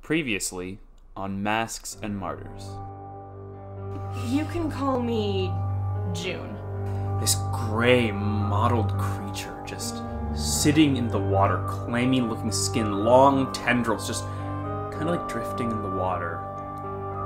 Previously on Masks and Martyrs. You can call me June. This gray, mottled creature just sitting in the water, clammy looking skin, long tendrils just kind of like drifting in the water.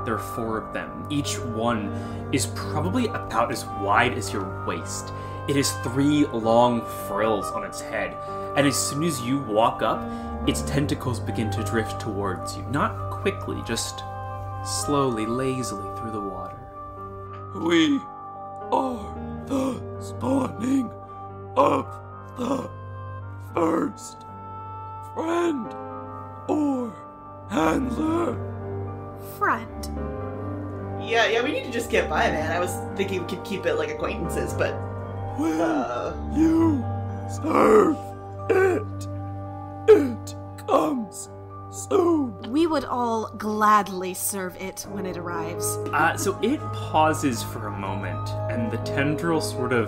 There are 4 of them. Each one is probably about as wide as your waist. It has 3 long frills on its head, and as soon as you walk up, its tentacles begin to drift towards you. Not quickly, just slowly, lazily through the water. We are the spawning of the first friend or handler. Friend. Yeah, we need to just get by, man. I was thinking we could keep it like acquaintances, but... Will you serve it? It comes soon. We would all gladly serve it when it arrives. So it pauses for a moment, and the tendril sort of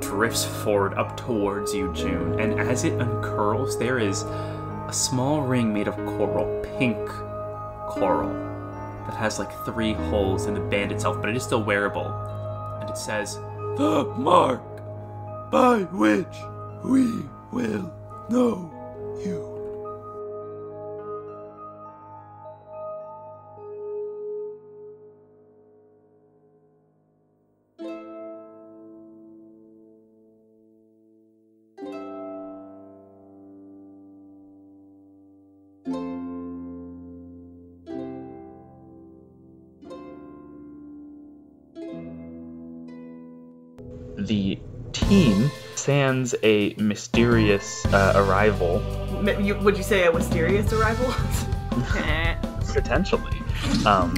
drifts forward up towards you, June, and as it uncurls, there is a small ring made of coral, pink coral, that has like 3 holes in the band itself, but it is still wearable. And it says, The mark by which we will know you. The team sans a mysterious arrival. Would you say a mysterious arrival? Potentially.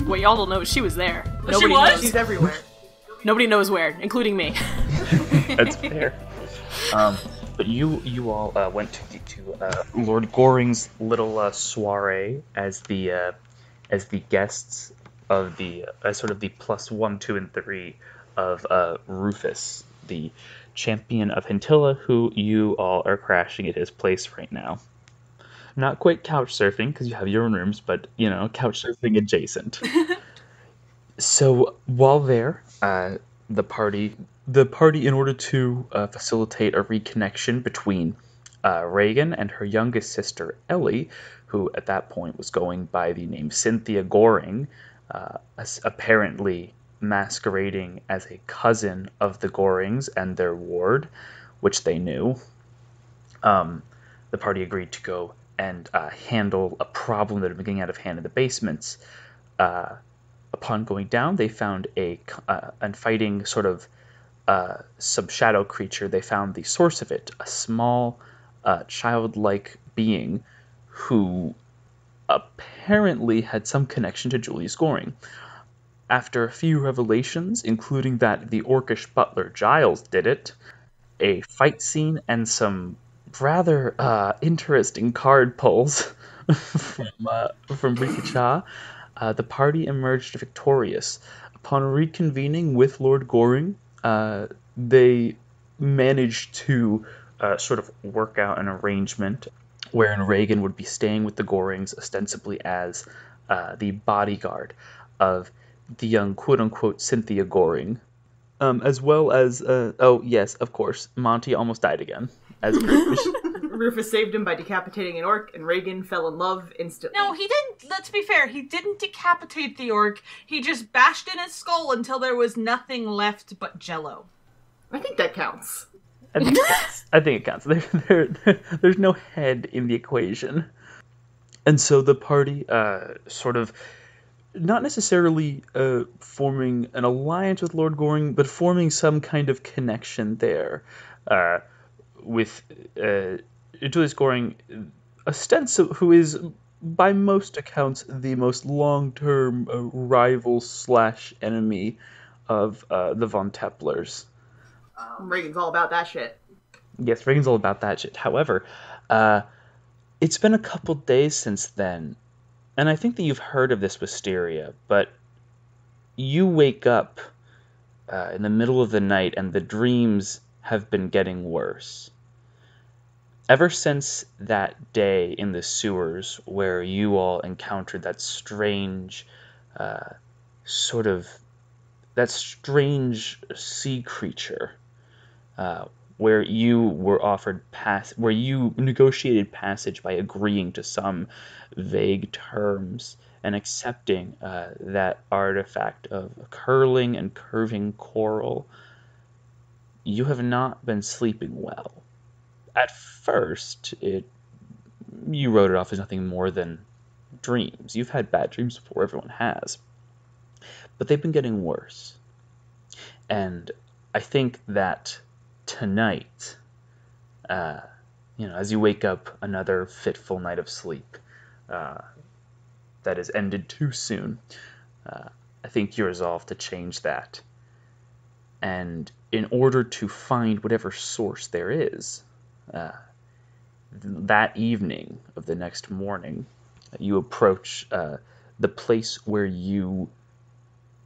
What y'all don't know is she was there. Nobody knows. She's everywhere. Nobody knows where, including me. That's fair. But you all went to Lord Goring's little soiree as the guests of the sort of the +1, 2, and 3 of Rufus, the champion of Hintilla, who you all are crashing at his place right now. Not quite couch surfing, because you have your own rooms, but, couch surfing adjacent. So, while there, the party, in order to facilitate a reconnection between Reagan and her youngest sister, Ellie, who at that point was going by the name Cynthia Goring, apparently masquerading as a cousin of the Gorings and their ward, which they knew. The party agreed to go and handle a problem that had been getting out of hand in the basements. Upon going down, they found and fighting sort of sub-shadow creature. They found the source of it, a small, childlike being who apparently had some connection to Julius Goring. After a few revelations, including that the orcish butler Giles did it, a fight scene, and some rather interesting card pulls from Rika Cha, the party emerged victorious. Upon reconvening with Lord Goring, they managed to sort of work out an arrangement wherein Reagan would be staying with the Gorings ostensibly as the bodyguard of the young quote-unquote Cynthia Goring, as well as, oh yes, of course, Monty almost died again. As Rufus saved him by decapitating an orc, and Reagan fell in love instantly. No, he didn't, let's be fair, he didn't decapitate the orc, he just bashed in his skull until there was nothing left but jello. I think that counts. I think it counts. There's no head in the equation. And so the party sort of, not necessarily forming an alliance with Lord Goring, but forming some kind of connection there with Julius Goring, who is, by most accounts, the most long-term rival / enemy of the Von Templars. Reagan's all about that shit. Yes, Reagan's all about that shit. However, it's been a couple days since then, and I think that you've heard of this Wisteria, but you wake up in the middle of the night and the dreams have been getting worse. ever since that day in the sewers where you all encountered that strange, sort of, that strange sea creature, where you were offered where you negotiated passage by agreeing to some vague terms and accepting that artifact of curling and curving coral, you have not been sleeping well. At first, you wrote it off as nothing more than dreams. You've had bad dreams before, everyone has. But they've been getting worse. And I think that tonight, as you wake up another fitful night of sleep that has ended too soon, I think you resolve to change that. And in order to find whatever source there is, that evening of the next morning, you approach the place where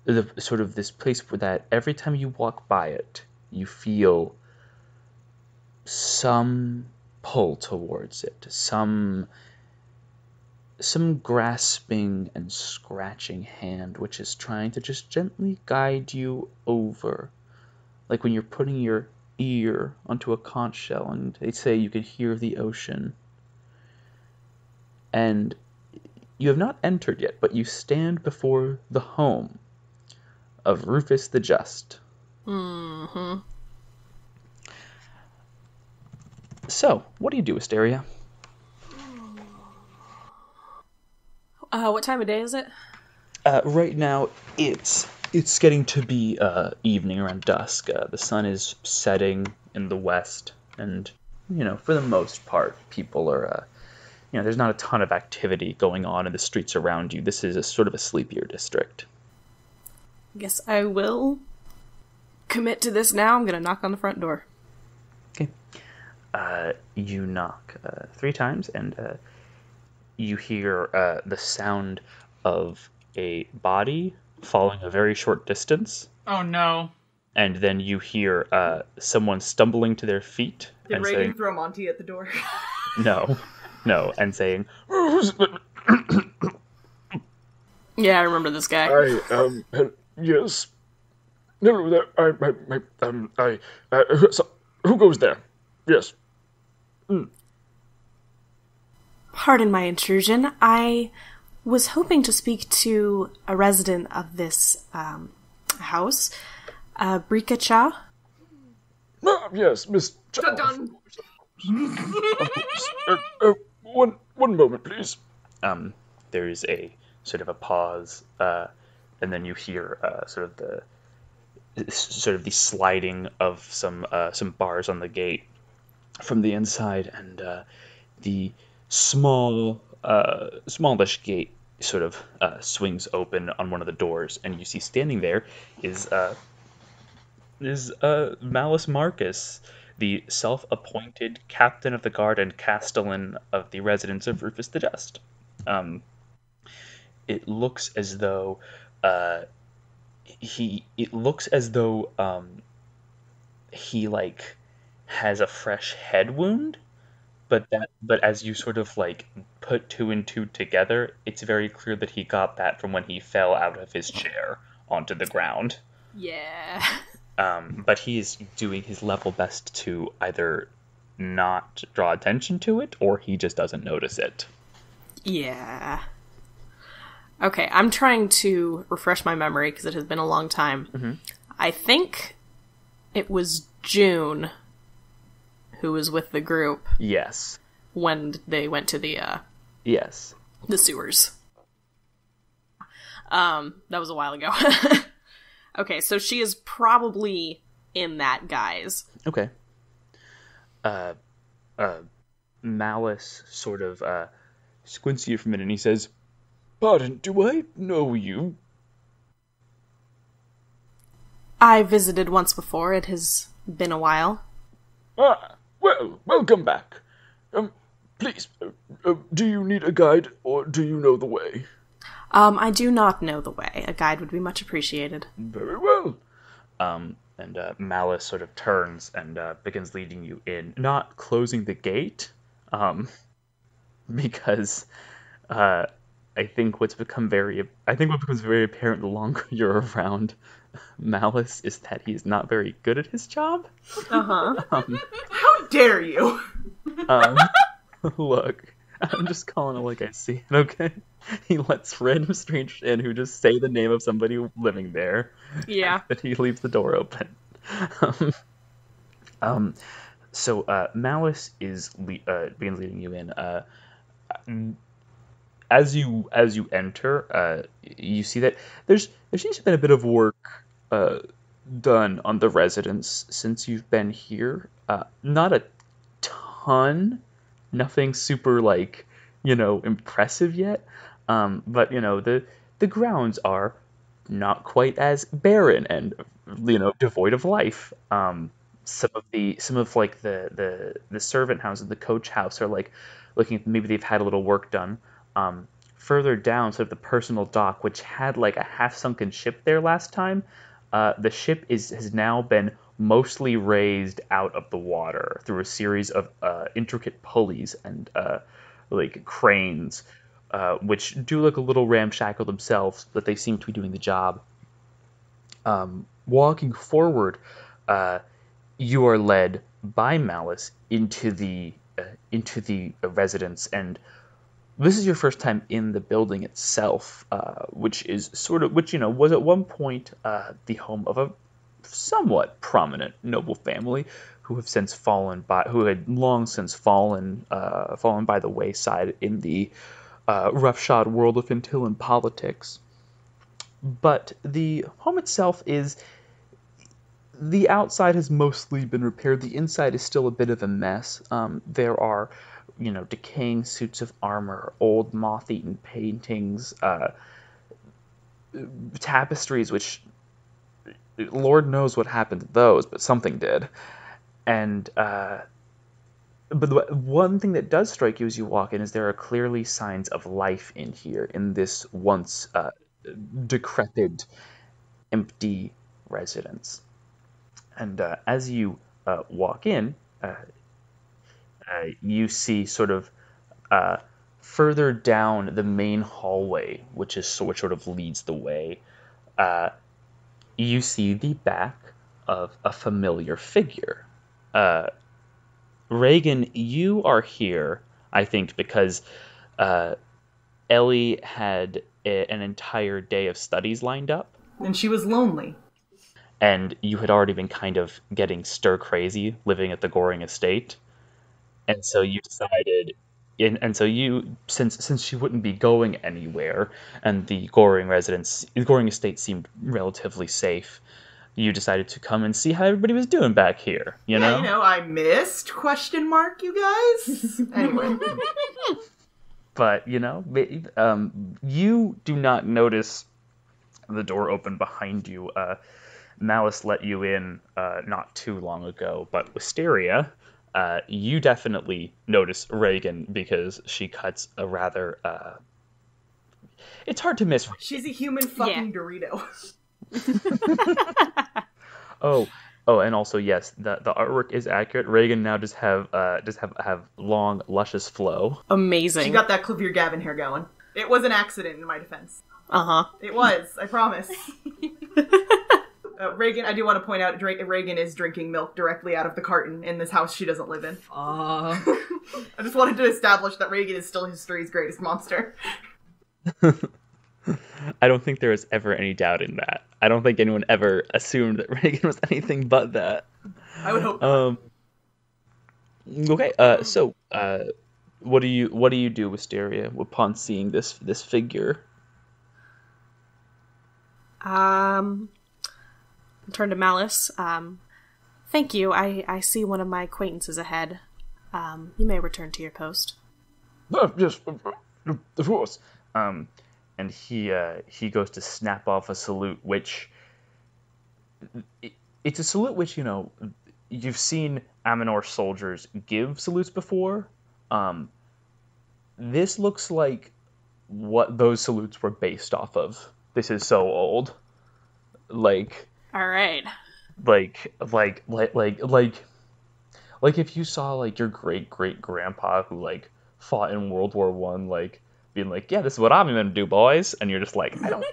this place where that every time you walk by it, you feel some pull towards it, some grasping and scratching hand which is trying to just gently guide you over, like when you're putting your ear onto a conch shell and they say you can hear the ocean. And you have not entered yet, but you stand before the home of Rufus the Just. Mm-hmm. So, what do you do, Wisteria? What time of day is it? Right now, it's getting to be evening, around dusk. The sun is setting in the west, and, for the most part, people are, there's not a ton of activity going on in the streets around you. This is a sort of a sleepier district. I guess I will commit to this now. I'm gonna knock on the front door. Okay. You knock 3 times, and you hear the sound of a body falling a very short distance. Oh no. And then you hear someone stumbling to their feet Did and Reagan saying, throw Monty at the door? no, and saying, Yeah, I remember this guy. Yes. No, so, who goes there? Yes. Pardon my intrusion. I was hoping to speak to a resident of this house, Brika Cha. Yes, Miss Dun. One moment, please. there's a sort of a pause, and then you hear sort of the sliding of some bars on the gate from the inside, and the smallish gate sort of swings open on one of the doors, and you see standing there is Malus Marcus, the self-appointed captain of the guard and castellan of the residence of Rufus the Just. It looks as though he like has a fresh head wound, but as you sort of like put 2 and 2 together, it's very clear that he got that from when he fell out of his chair onto the ground. Yeah. But he is doing his level best to either not draw attention to it, or he just doesn't notice it. Yeah. Okay, I'm trying to refresh my memory because it has been a long time. Mm-hmm. I think it was June who was with the group Yes. when they went to the Yes. sewers. That was a while ago. Okay, so she is probably in that guise. Okay. Malice sort of squints at you for a minute, and he says, Pardon, do I know you? I visited once before. It has been a while. Ah, well, welcome back. Please, do you need a guide, or do you know the way? I do not know the way. A guide would be much appreciated. Very well. And Malice sort of turns and begins leading you in, not closing the gate, because I think what becomes very apparent the longer you're around Malice is that he's not very good at his job. How dare you? Look, I'm just calling it like I see it, okay? He lets random strangers in who just say the name of somebody living there. Yeah. But he leaves the door open. So Malice begins leading you in. As you enter, you see that there seems to have been a bit of work done on the residence since you've been here. Not a ton, nothing super impressive yet. But the grounds are not quite as barren and devoid of life. Some of the servant house and the coach house are looking at, maybe they've had a little work done. Further down, sort of the personal dock, which had a half-sunken ship there last time, the ship has now been mostly raised out of the water through a series of intricate pulleys and cranes, which do look a little ramshackle themselves, but they seem to be doing the job. Walking forward, you are led by Malice into the residence, and this is your first time in the building itself, which was at one point the home of a somewhat prominent noble family who had long since fallen by the wayside in the roughshod world of Antillan politics. But the home itself the outside has mostly been repaired. The inside is still a bit of a mess. There are decaying suits of armor, old moth-eaten paintings, tapestries, which Lord knows what happened to those, but something did. And but the one thing that does strike you as you walk in is there are clearly signs of life in here, in this once decrepit, empty residence. And as you walk in, you see sort of further down the main hallway, which sort of leads the way, you see the back of a familiar figure. Reagan, you are here, I think, because Ellie had an entire day of studies lined up. And she was lonely. And you had already been kind of getting stir-crazy living at the Goring estate. And so you decided, since she wouldn't be going anywhere, and the Goring estate seemed relatively safe, you decided to come and see how everybody was doing back here. You know, I missed ? You guys. Anyway, but you do not notice the door open behind you. Malice let you in not too long ago, but Wisteria, you definitely notice Reagan because she cuts a rather... it's hard to miss. She's a human fucking Dorito. Oh, and also yes, the artwork is accurate. Reagan now does have long, luscious flow. Amazing. She got that Clavier Gavin hair going. It was an accident, in my defense. It was, I promise. Reagan, I do want to point out, Reagan is drinking milk directly out of the carton in this house she doesn't live in. I just wanted to establish that Reagan is still history's greatest monster. I don't think there was ever any doubt in that. I don't think anyone ever assumed that Reagan was anything but that. I would hope not. Okay, so what do you do, Wisteria, upon seeing this figure? Turn to Malice. Thank you. I see one of my acquaintances ahead. You may return to your post. Yes, of course. And he goes to snap off a salute, which it's a salute which you've seen Aminor soldiers give salutes before. This looks like what those salutes were based off of. This is so old. All right. like if you saw like your great grandpa who like fought in World War One, like being like, yeah, this is what I'm gonna do, boys, and you're just like, I don't.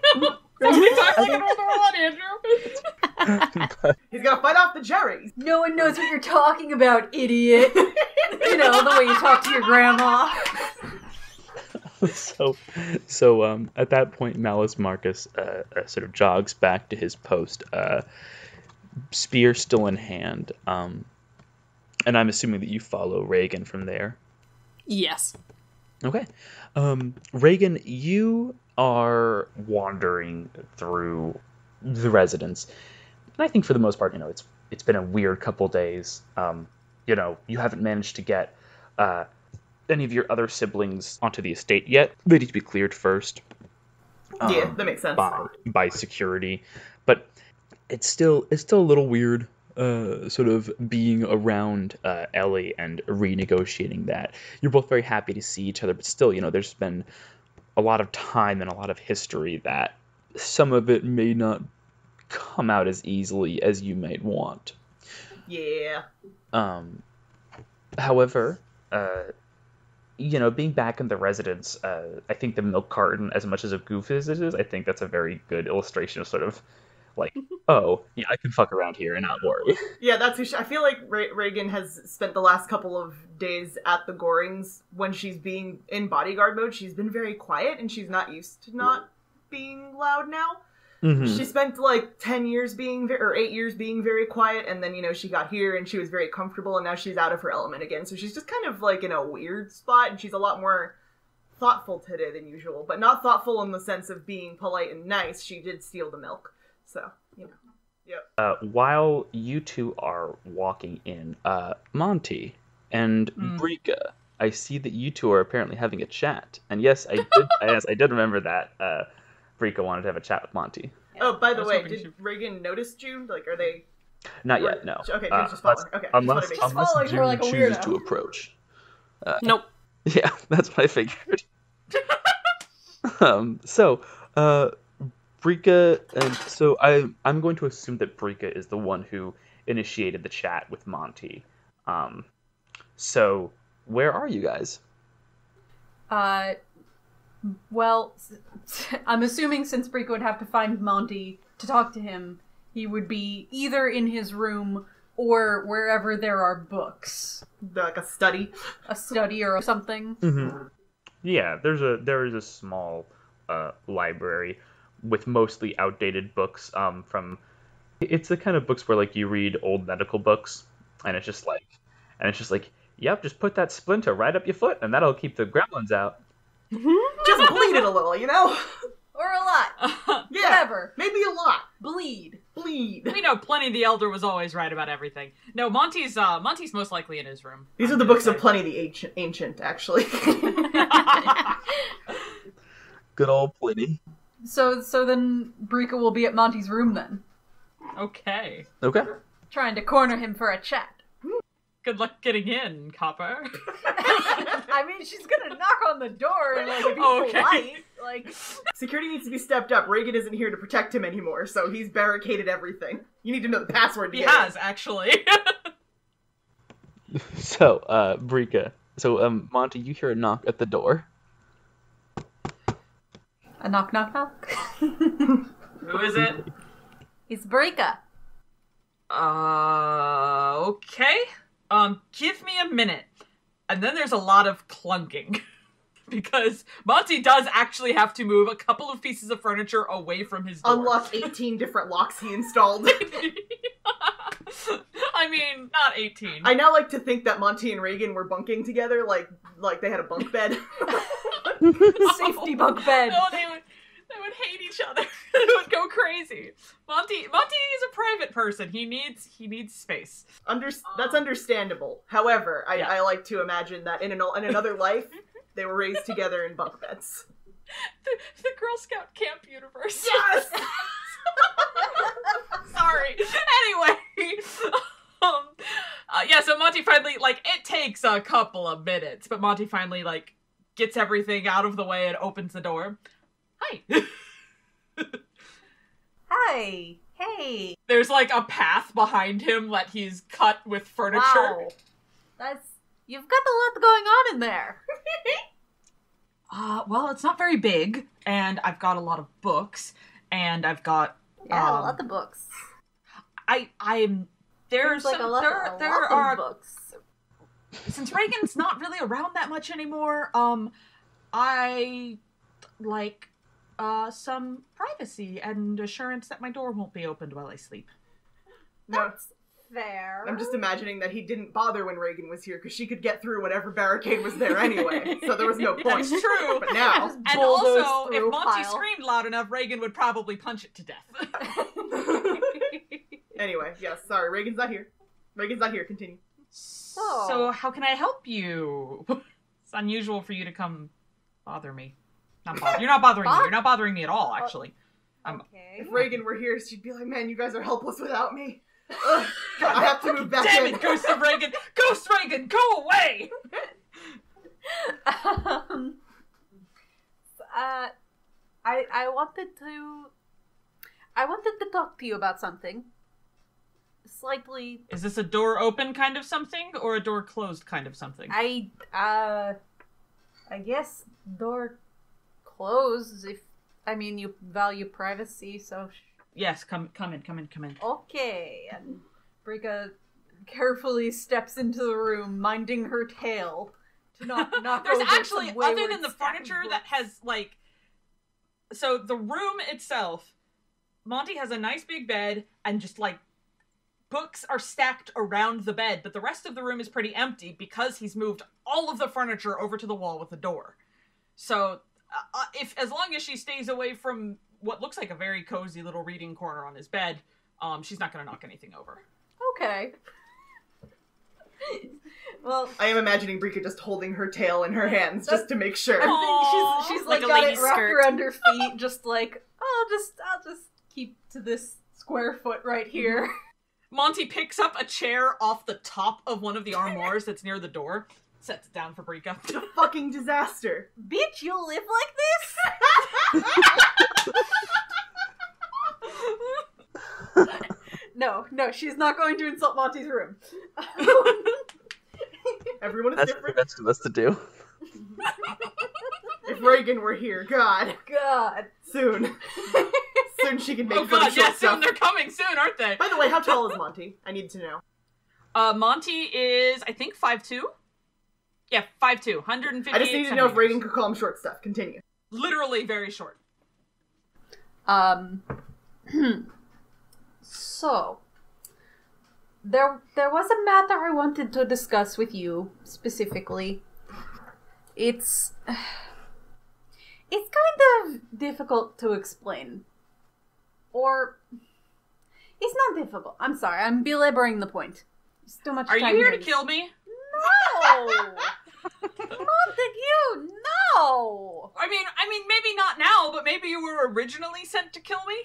He's gonna fight off the Jerrys. No one knows what you're talking about, idiot. You know, the way you talk to your grandma. So at that point, Malus Marcus sort of jogs back to his post, spear still in hand, and I'm assuming that you follow Reagan from there. Yes. Okay. Reagan, you are wandering through the residence, and I think for the most part, it's been a weird couple days. You haven't managed to get any of your other siblings onto the estate yet. They need to be cleared first. Yeah, that makes sense. By security, but it's still a little weird. Sort of being around Ellie and renegotiating that. You're both very happy to see each other, but still, there's been a lot of time and a lot of history that some of it may not come out as easily as you might want. Yeah. However, being back in the residence, I think the milk carton, as much as a goof as it is, I think that's a very good illustration of sort of like, oh, yeah, I can fuck around here and not worry. Yeah, that's who I feel like Reagan has spent the last couple of days at the Gorings when she's being in bodyguard mode. She's been very quiet, and she's not used to not being loud now. Mm-hmm. She spent like 8 years being very quiet, and then, she got here and she was very comfortable, and now she's out of her element again. So she's just kind of like in a weird spot, and she's a lot more thoughtful today than usual, but not thoughtful in the sense of being polite and nice. She did steal the milk. So, Yep. While you two are walking in, Monty and Brika, I see that you two are apparently having a chat. And yes, I did remember that Brika wanted to have a chat with Monty. Oh, by the way, did Reagan notice June? Like, are they... Not yet, no. Okay, just following. Okay, unless June like chooses to approach. Nope. Yeah, that's what I figured. Brika, and so I'm going to assume that Brika is the one who initiated the chat with Monty. So where are you guys? Well, I'm assuming since Brika would have to find Monty to talk to him, he would be either in his room or wherever there are books. Like a study? A study or something. Mm-hmm. Yeah, there is a small library with mostly outdated books it's the kind of books where like you read old medical books and it's just like yep, just put that splinter right up your foot and that'll keep the gremlins out. Just bleed it a little, or a lot. Yeah, whatever, maybe a lot. Bleed. We know Pliny the Elder was always right about everything. No, Monty's most likely in his room. These are the books of Pliny the ancient actually. Good old Pliny. So then Brika will be at Monty's room then. Okay. Trying to corner him for a chat. Good luck getting in, Copper. I mean, she's gonna knock on the door and be polite. Like, security needs to be stepped up. Reagan isn't here to protect him anymore, so he's barricaded everything. You need to know the password to He get has, in. actually. So, Brika. So, Monty, you hear a knock at the door. a knock, knock, knock. Who is it? It's Brika. Okay. Give me a minute. And then there's a lot of clunking. Because Monty does actually have to move a couple of pieces of furniture away from his door. Unlock 18 different locks he installed. I mean, not 18. I now like to think that Monty and Reagan were bunking together, like they had a bunk bed. Safety bunk bed. No, they would hate each other. They would go crazy. Monty is a private person. He needs space. That's understandable. However, I like to imagine that in another life, they were raised together in bunk beds. The Girl Scout camp universe. Yes! Sorry. Anyway. So Monty finally, it takes a couple of minutes, but Monty finally, gets everything out of the way and opens the door. Hi. Hi. Hey! There's like a path behind him that he's cut with furniture. Wow. You've got a lot going on in there. Well, it's not very big, and I've got a lot of books, and I've got Yeah, a lot of books. There's Seems like some, a lot there of are books. Since Reagan's not really around that much anymore, I like some privacy and assurance that my door won't be opened while I sleep. No, That's fair. I'm just imagining that he didn't bother when Reagan was here because she could get through whatever barricade was there anyway, so there was no point. That's true. But now, And bulldoze also, if through a Monty pile. screamed loud enough, Reagan would probably punch it to death. anyway, yes, sorry, Reagan's not here. Reagan's not here, continue. So how can I help you? It's unusual for you to come bother me. You're not bothering me. You're not bothering me at all, actually. Okay. If Reagan were here, she'd be like, man, you guys are helpless without me. Ugh, I have to move back Damn in. it, Ghost of Reagan! Ghost Reagan, go away! I wanted to talk to you about something. Slightly. Is this a door open kind of something, or a door closed kind of something? I guess door closed if, you value privacy, so. Yes, come in. Okay. And Brika carefully steps into the room, minding her tail to not knock There's over actually, some other wayward than the stack of furniture that books. has, like... So, the room itself, Monty has a nice big bed, and just, like, books are stacked around the bed, but the rest of the room is pretty empty because he's moved all of the furniture over to the wall with the door. So, as long as she stays away from what looks like a very cozy little reading corner on his bed, she's not going to knock anything over. Okay. Well, I am imagining Brika just holding her tail in her hands just to make sure. I think she's like Like a got it lady's wrapped skirt. around her feet, just like, I'll just keep to this square foot right here. Monty picks up a chair off the top of one of the armoires that's near the door, sets it down for Brika. Fucking disaster. Bitch, you live like this? No, she's not going to insult Monty's room. Everyone is That's different. that's supposed to do. If Reagan were here, God, God. soon. Soon she can make Oh fun god, of short yeah, soon stuff. they're coming soon, aren't they? By the way, how tall is Monty? I need to know. Monty is, I think, 5'2". Yeah, 5'2", 158 I just need to know if Reagan centimeters. could call him short stuff. Continue. Literally very short. So, there was a matter I wanted to discuss with you, specifically. It's kind of difficult to explain. Or, it's not difficult. I'm sorry, I'm belaboring the point. It's too much Are time you here to is- kill me? No! Montague, no! I mean, maybe not now, but maybe you were originally sent to kill me?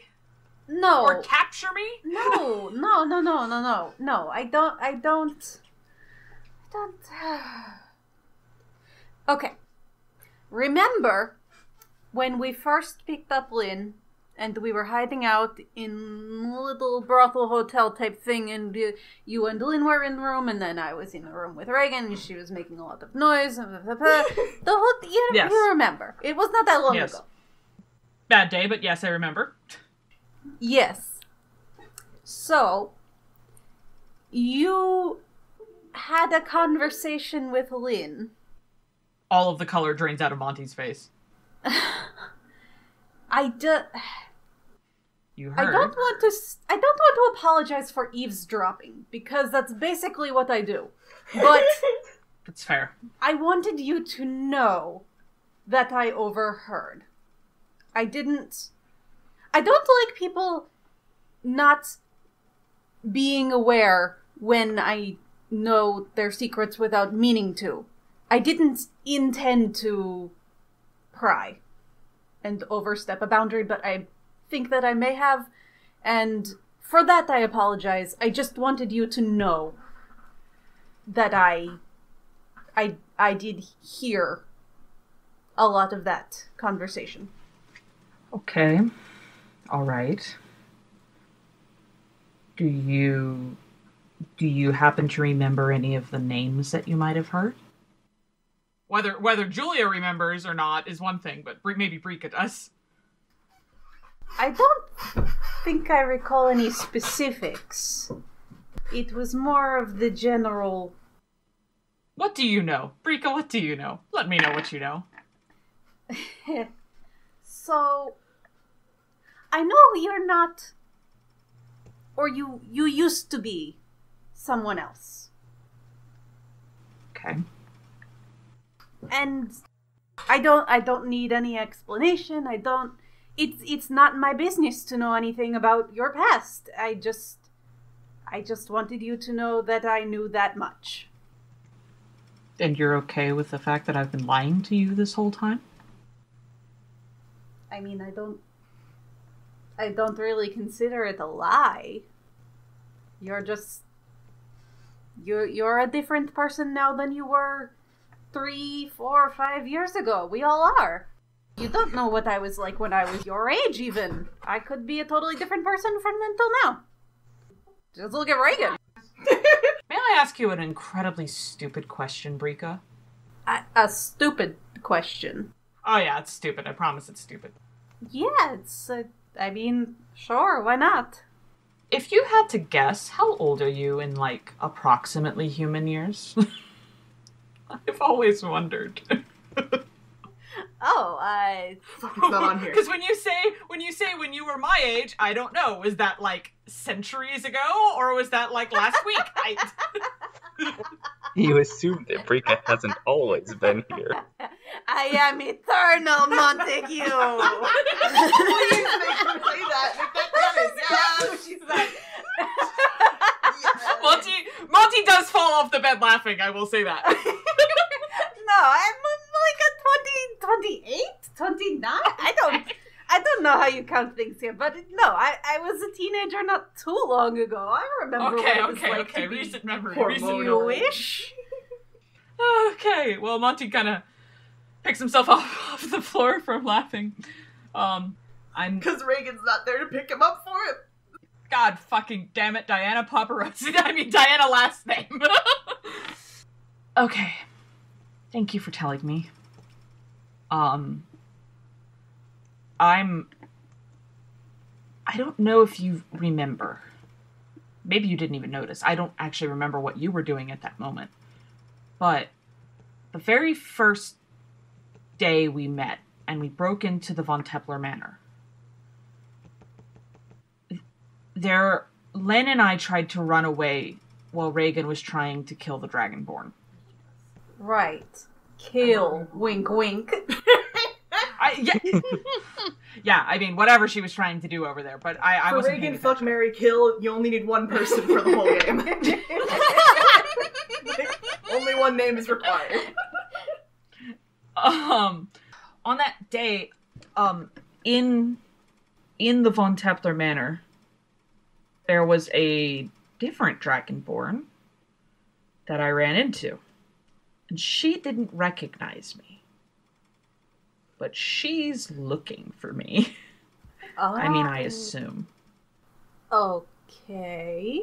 No. Or capture me? No. I don't. Okay. Remember when we first picked up Lynn and we were hiding out in a little brothel hotel type thing, and you and Lynn were in the room, and then I was in the room with Reagan, and she was making a lot of noise. The whole, Yes. you remember. It was not that long Yes. ago. Bad day, but yes, I remember. Yes. So, you had a conversation with Lynn. All of the color drains out of Monty's face. You I heard. don't want to apologize for eavesdropping, because that's basically what I do. But That's fair. I wanted you to know that I overheard. I don't like people not being aware when I know their secrets without meaning to. I didn't intend to pry and overstep a boundary, but I think that I may have, and for that I apologize. I just wanted you to know that I did hear a lot of that conversation. Okay. All right. Do you happen to remember any of the names that you might have heard? Whether Julia remembers or not is one thing, but maybe Brika does. I don't think I recall any specifics. It was more of the general... What do you know? Brika, what do you know? Let me know what you know. So, I know you're not... Or you used to be someone else. Okay. And I don't need any explanation. It's not my business to know anything about your past. I just wanted you to know that I knew that much. And you're okay with the fact that I've been lying to you this whole time? I mean, I don't really consider it a lie. You're a different person now than you were 3, 4, 5 years ago. We all are. You don't know what I was like when I was your age, even. I could be a totally different person from then till now. Just look at Reagan. May I ask you an incredibly stupid question, Brika? A stupid question. Oh yeah, it's stupid. I promise it's stupid. Yeah, I mean, sure, why not? If you had to guess, how old are you in, like, approximately human years? I've always wondered. Fuck, it's not on here. Because when you say when you were my age, I don't know. Was that like centuries ago, or was that like last week? You assume that Brika hasn't always been here. I am eternal, Montague. Please make her say that. Make that canon. Yeah, that's what she said. Monty does fall off the bed laughing. I will say that. No, I'm like a 28, 29. I don't know how you count things here, but no, I was a teenager not too long ago. I remember what it was like to be recent memory. Jewish. Okay, well, Monty kind of picks himself off the floor from laughing. Because Reagan's not there to pick him up for it. God fucking damn it, Diana Paparazzi. I mean, Diana last name. Okay. Thank you for telling me. I don't know if you remember. Maybe you didn't even notice. I don't actually remember what you were doing at that moment. But the very first day we met and we broke into the Von Tepler Manor, Len and I tried to run away while Reagan was trying to kill the Dragonborn. Right. Kill. Wink, wink. Yeah, I mean, whatever she was trying to do over there, but I wasn't Reagan, fuck, marry, kill, you only need one person for the whole game. Only one name is required. On that day, in the Von Tepler Manor, there was a different Dragonborn that I ran into. And she didn't recognize me. But she's looking for me. Oh. I mean, I assume. Okay.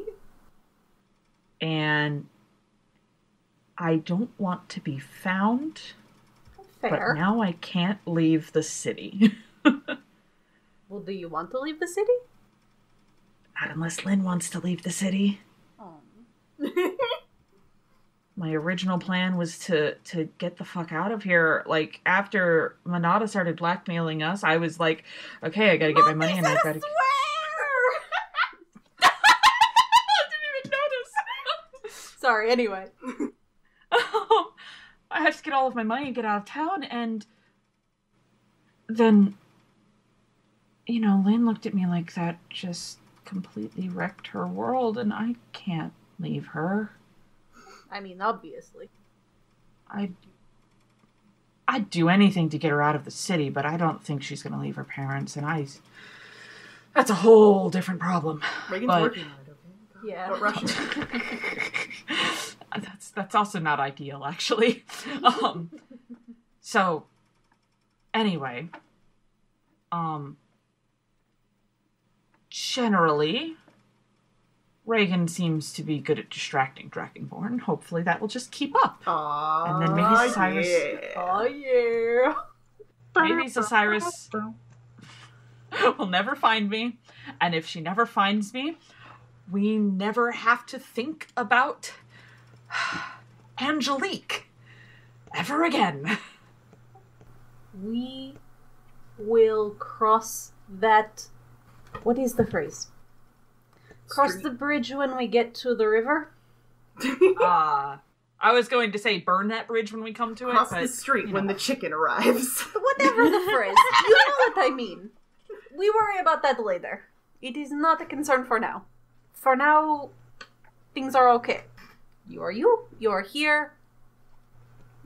And I don't want to be found. Fair. But now I can't leave the city. Well, do you want to leave the city? Not unless Lynn wants to leave the city. Oh. My original plan was to get the fuck out of here. Like, after Manada started blackmailing us, I was like, okay, I gotta get my money and I gotta... I didn't even notice. Sorry, anyway. I had to get all of my money and get out of town, and then, you know, Lynn looked at me like that just completely wrecked her world, and I can't leave her. I mean, obviously. I'd do anything to get her out of the city, but I don't think she's gonna leave her parents, and that's a whole different problem. Reagan's working on it, okay? Yeah. But Russian. That's also not ideal, actually. So, anyway, generally, Reagan seems to be good at distracting Dragonborn. Hopefully that will just keep up. Aww, And then maybe Cyrus... Yeah. Oh, yeah. Maybe Cyrus will never find me. And if she never finds me, we never have to think about Angelique ever again. We will cross that... What is the phrase? Cross the bridge when we get to the river? I was going to say burn that bridge when we come to it. Cross but, the street when the chicken arrives. Whatever the phrase. You know what I mean. We worry about that later. It is not a concern for now. For now, things are okay. You are you. You are here.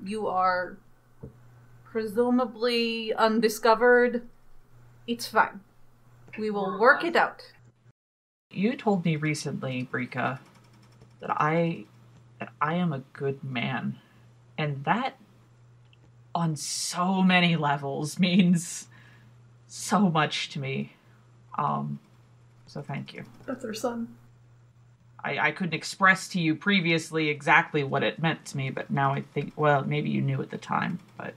You are presumably undiscovered. It's fine. We will work it out. You told me recently, Brika, that I am a good man. And that, on so many levels, means so much to me. So thank you. That's our son. I couldn't express to you previously exactly what it meant to me, but now I think, well, maybe you knew at the time, but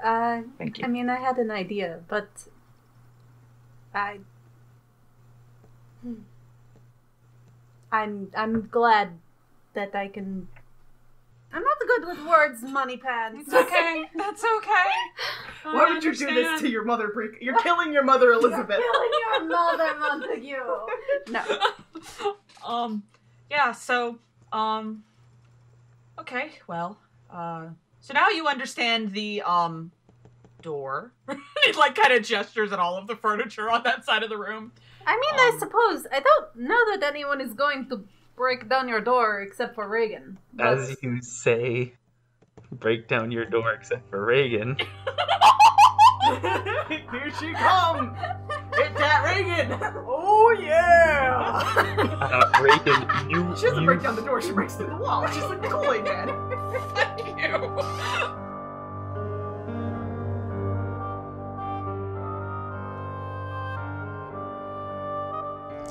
thank you. I mean, I had an idea, but I'm glad that I can... I'm not good with words, money pants. It's okay. That's okay. Why would you do this to your mother, Brika? You're killing your mother, Elizabeth. You're killing your mother, Montague. No. Yeah, so, okay, well, so now you understand the, door. He, like, kind of gestures at all of the furniture on that side of the room. I mean, I suppose, I don't know that anyone is going to break down your door except for Reagan. As you say, break down your door except for Reagan. Here she comes! Hit that Reagan! Oh yeah! Reagan, you... She doesn't break down the door, she breaks through the wall. She's like the Kool-Aid Man. Thank you.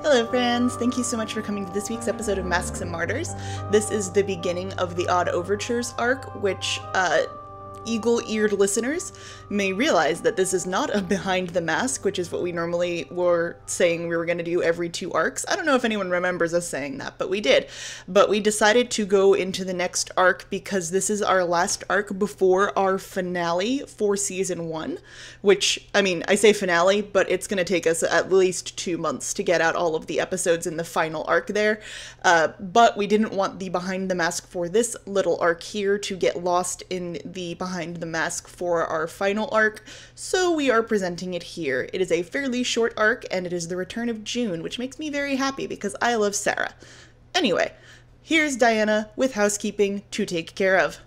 Hello friends, thank you so much for coming to this week's episode of Masks and Martyrs. This is the beginning of the Odd Overtures arc, which eagle-eared listeners may realize that this is not a behind the mask, which is what we normally were saying we were going to do every 2 arcs. I don't know if anyone remembers us saying that, but we did. But we decided to go into the next arc because this is our last arc before our finale for season 1, which, I mean, I say finale, but it's going to take us at least 2 months to get out all of the episodes in the final arc there. But we didn't want the behind the mask for this little arc here to get lost in the behind the mask for our final arc, so we are presenting it here. It is a fairly short arc, and it is the return of June, which makes me very happy because I love Sarah. Anyway, here's Diana with housekeeping to take care of.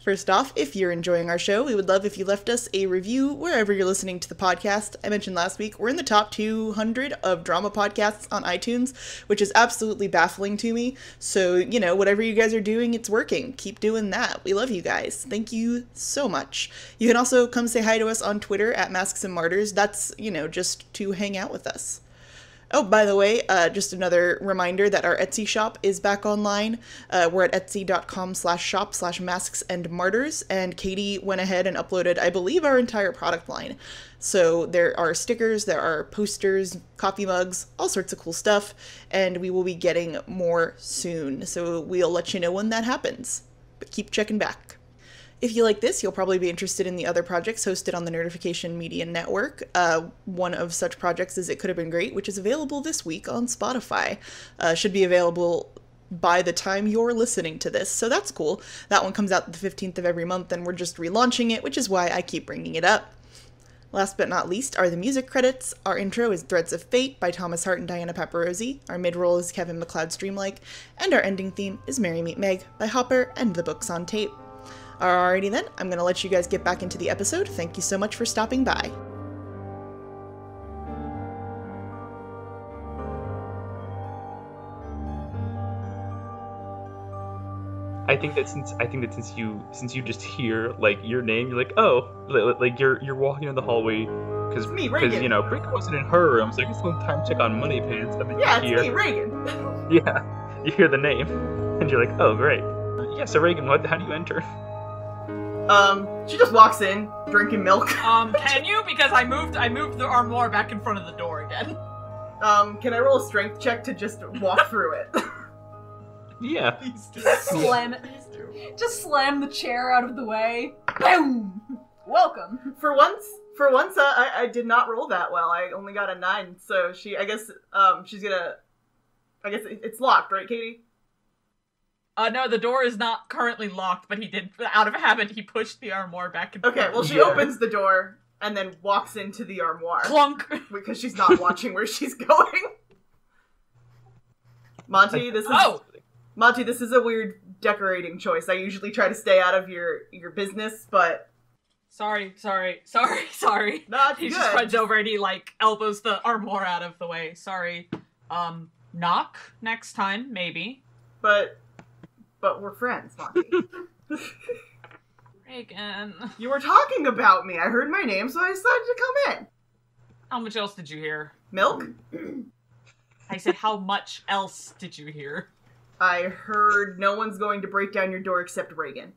First off, if you're enjoying our show, we would love if you left us a review wherever you're listening to the podcast. I mentioned last week, we're in the top 200 of drama podcasts on iTunes, which is absolutely baffling to me. So, you know, whatever you guys are doing, it's working. Keep doing that. We love you guys. Thank you so much. You can also come say hi to us on Twitter at Masks and Martyrs. That's, you know, just to hang out with us. Oh, by the way, just another reminder that our Etsy shop is back online. We're at etsy.com/shop/masksandmartyrs, and Katie went ahead and uploaded, I believe, our entire product line. So there are stickers, there are posters, coffee mugs, all sorts of cool stuff, and we will be getting more soon. So we'll let you know when that happens. But keep checking back. If you like this, you'll probably be interested in the other projects hosted on the Nerdification Media Network. One of such projects is It Could Have Been Great, which is available this week on Spotify. Should be available by the time you're listening to this, so that's cool. That one comes out the 15th of every month, and we're just relaunching it, which is why I keep bringing it up. Last but not least are the music credits. Our intro is Threads of Fate by Thomas Hart and Diana Paparozzi. Our mid-roll is Kevin MacLeod's Dreamlike. And our ending theme is Merry Meet Meg by Hopper and the Books on Tape. Alrighty then, I'm going to let you guys get back into the episode. Thank you so much for stopping by. I think that since you just hear like your name, you're like, oh, like you're walking in the hallway Because, me, Reagan. you know, Reagan wasn't in her room, so I guess one time check on Money Pants. And then Yeah, you it's hear, me, Reagan. Yeah, you hear the name, and you're like, oh, great. Yeah, so Reagan, how do you enter? She just walks in, drinking milk. Can you? Because I moved the armoire back in front of the door again. Can I roll a strength check to just walk through it? Yeah. Slam it. Just slam the chair out of the way. Boom! Welcome. For once, I did not roll that well. I only got a 9, so I guess it's locked, right, Katie? No, the door is not currently locked, but he did, out of habit, he pushed the armoire back in front. Okay, well, she opens the door and then walks into the armoire. Clunk! Because she's not watching where she's going. Monty, this is a weird decorating choice. I usually try to stay out of your business, but... Sorry. No, it's He good. just runs over and he, elbows the armoire out of the way. Sorry. Knock next time, maybe. But we're friends, Monty. Reagan. You were talking about me. I heard my name, so I decided to come in. How much else did you hear? Milk? I said, how much else did you hear? I heard no one's going to break down your door except Reagan.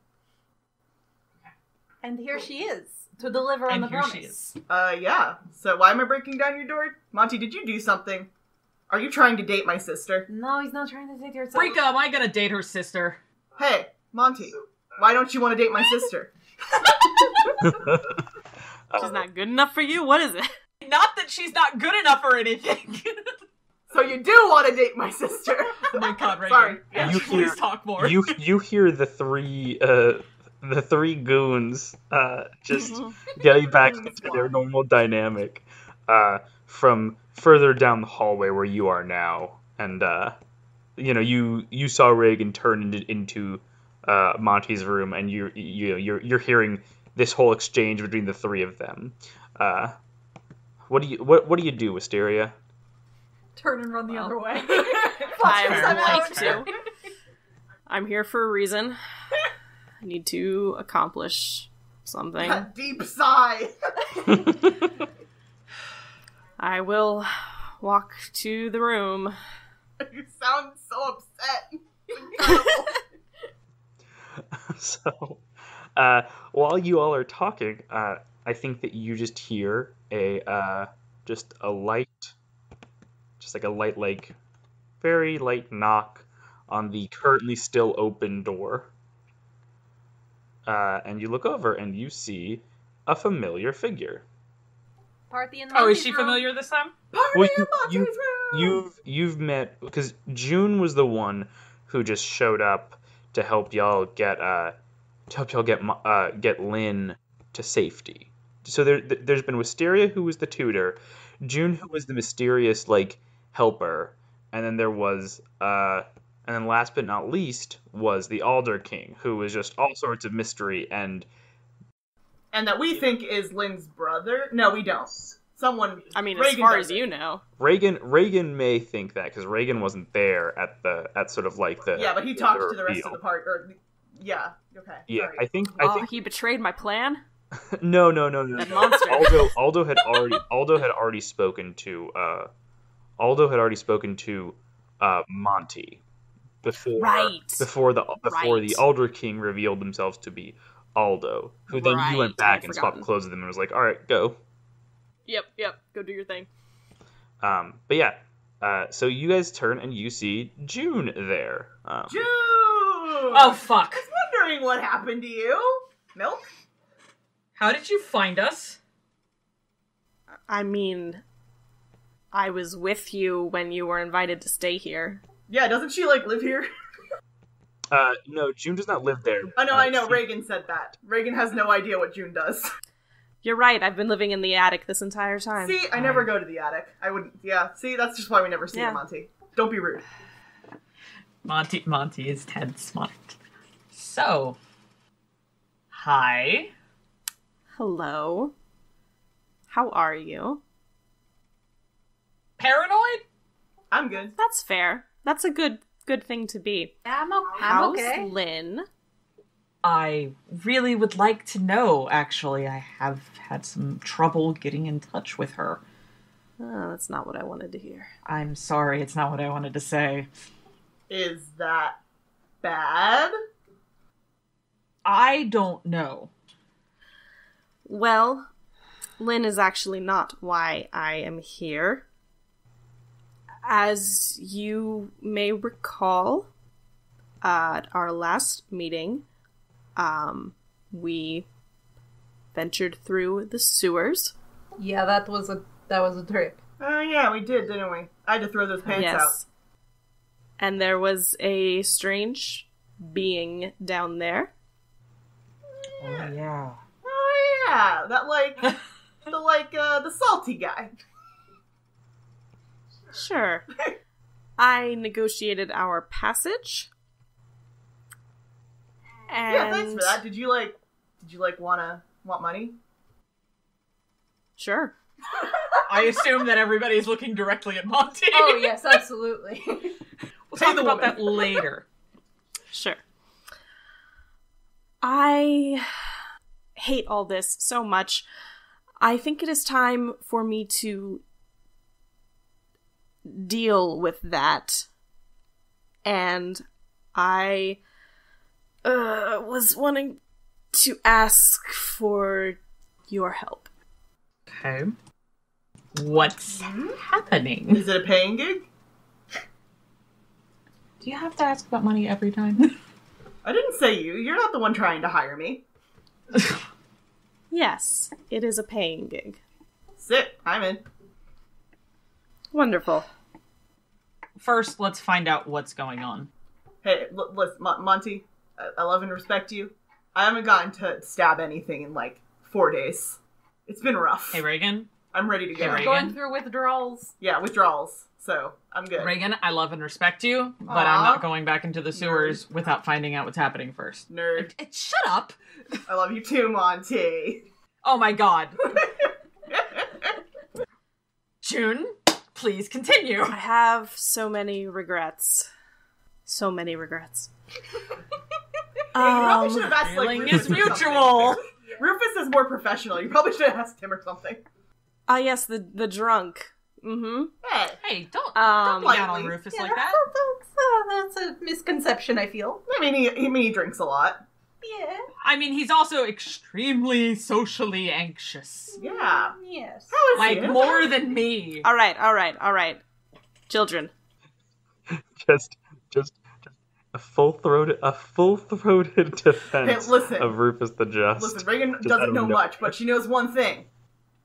And here she is, to deliver on the promise. She is. Yeah. So why am I breaking down your door? Monty, did you do something? Are you trying to date my sister? No, he's not trying to date your sister. Rika, am I gonna date her sister? Hey, Monty, why don't you want to date my sister? She's not good enough for you? What is it? Not that she's not good enough or anything. So you do want to date my sister? Oh my god, Reagan. Sorry. Yeah, You please hear- talk more. You hear the three goons just getting back into their normal dynamic from further down the hallway where you are now, and you saw Reagan turn into Monty's room, and you're hearing this whole exchange between the three of them. What do you do, Wisteria? Turn and run the other way. I would like to. I'm here for a reason. I need to accomplish something. That deep sigh. I will walk to the room. You sound so upset. It's incredible. So, while you all are talking, I think that you just hear a very light knock on the currently still open door. And you look over and you see a familiar figure. Party in Oh, is Monty's she room. familiar this time? Party Well, in Monty's room. you've met, because June was the one who just showed up to help y'all get Lynn to safety. So there's been Wisteria, who was the tutor, June, who was the mysterious helper, and then there was and then last but not least was the Alder King, who was just all sorts of mystery and that we think is Lynn's brother. No, we don't. Someone. I mean, Reagan as far does as it. you know. Reagan may think that because Reagan wasn't there at sort of the Yeah, but he talked to the rest of the part. Yeah. Okay. Yeah, Sorry. I think He betrayed my plan? no. That monster. Aldo had already spoken to Monty before the Alder King revealed themselves to be Aldo, who then you went back and swapped clothes with him and was like, all right, go. Yep, go do your thing. But yeah, so you guys turn and you see June there. June! Oh, fuck. I was wondering what happened to you. Milk? How did you find us? I mean, I was with you when you were invited to stay here. Yeah, doesn't she, live here? No, June does not live there. Oh, no, I know. Reagan said that. Reagan has no idea what June does. You're right, I've been living in the attic this entire time. See, I never go to the attic. I wouldn't. Yeah, see, that's just why we never see you, Monty. Don't be rude. Monty is Ted Smart. So, hi. Hello. How are you? Paranoid? I'm good. That's fair. That's a good thing to be. I'm How's okay. Lynn? I really would like to know, actually. I have had some trouble getting in touch with her. Oh, that's not what I wanted to hear. I'm sorry, it's not what I wanted to say. Is that bad? I don't know. Well, Lynn is actually not why I am here. As you may recall, at our last meeting, we ventured through the sewers. Yeah, that was a trip. Oh, yeah, we did, didn't we? I had to throw those pants out. And there was a strange being down there. Oh, yeah. Oh, yeah. That, the salty guy. Sure. I negotiated our passage. And Yeah, thanks for that. Did you want money? Sure. I assume that everybody's looking directly at Monty. Oh, yes, absolutely. We'll talk about that later. Sure. I hate all this so much. I think it is time for me to deal with that. And I was wanting to ask for your help. Okay. What's happening? Is it a paying gig? Do you have to ask about money every time? I didn't say you. You're not the one trying to hire me. Yes, it is a paying gig. Sit. I'm in. Wonderful. First, let's find out what's going on. Hey, listen, Monty, I love and respect you. I haven't gotten to stab anything in, 4 days. It's been rough. Hey, Reagan. I'm ready to go. Hey, Reagan. Going through withdrawals. Yeah, withdrawals. So, I'm good. Reagan, I love and respect you, but Aw. I'm not going back into the sewers without finding out what's happening first. Nerd. Shut up! I love you too, Monty. Oh my god. June, please continue. I have so many regrets. So many regrets. You probably should have asked, Feeling Rufus is or something. mutual. Rufus is more professional. You probably should have asked him or something. Yes, the drunk. Mm-hmm. Hey, don't Um, be down on lightly. Rufus Yeah, like that. that's a misconception, I feel. I mean, he drinks a lot. Yeah. I mean, he's also extremely socially anxious. Yeah. Yes. How is Like, he? more than me. All right. Children. Just a full-throated defense Hey, listen. of Rufus the Just. Listen, Reagan Just out doesn't of know nowhere. much, but she knows one thing.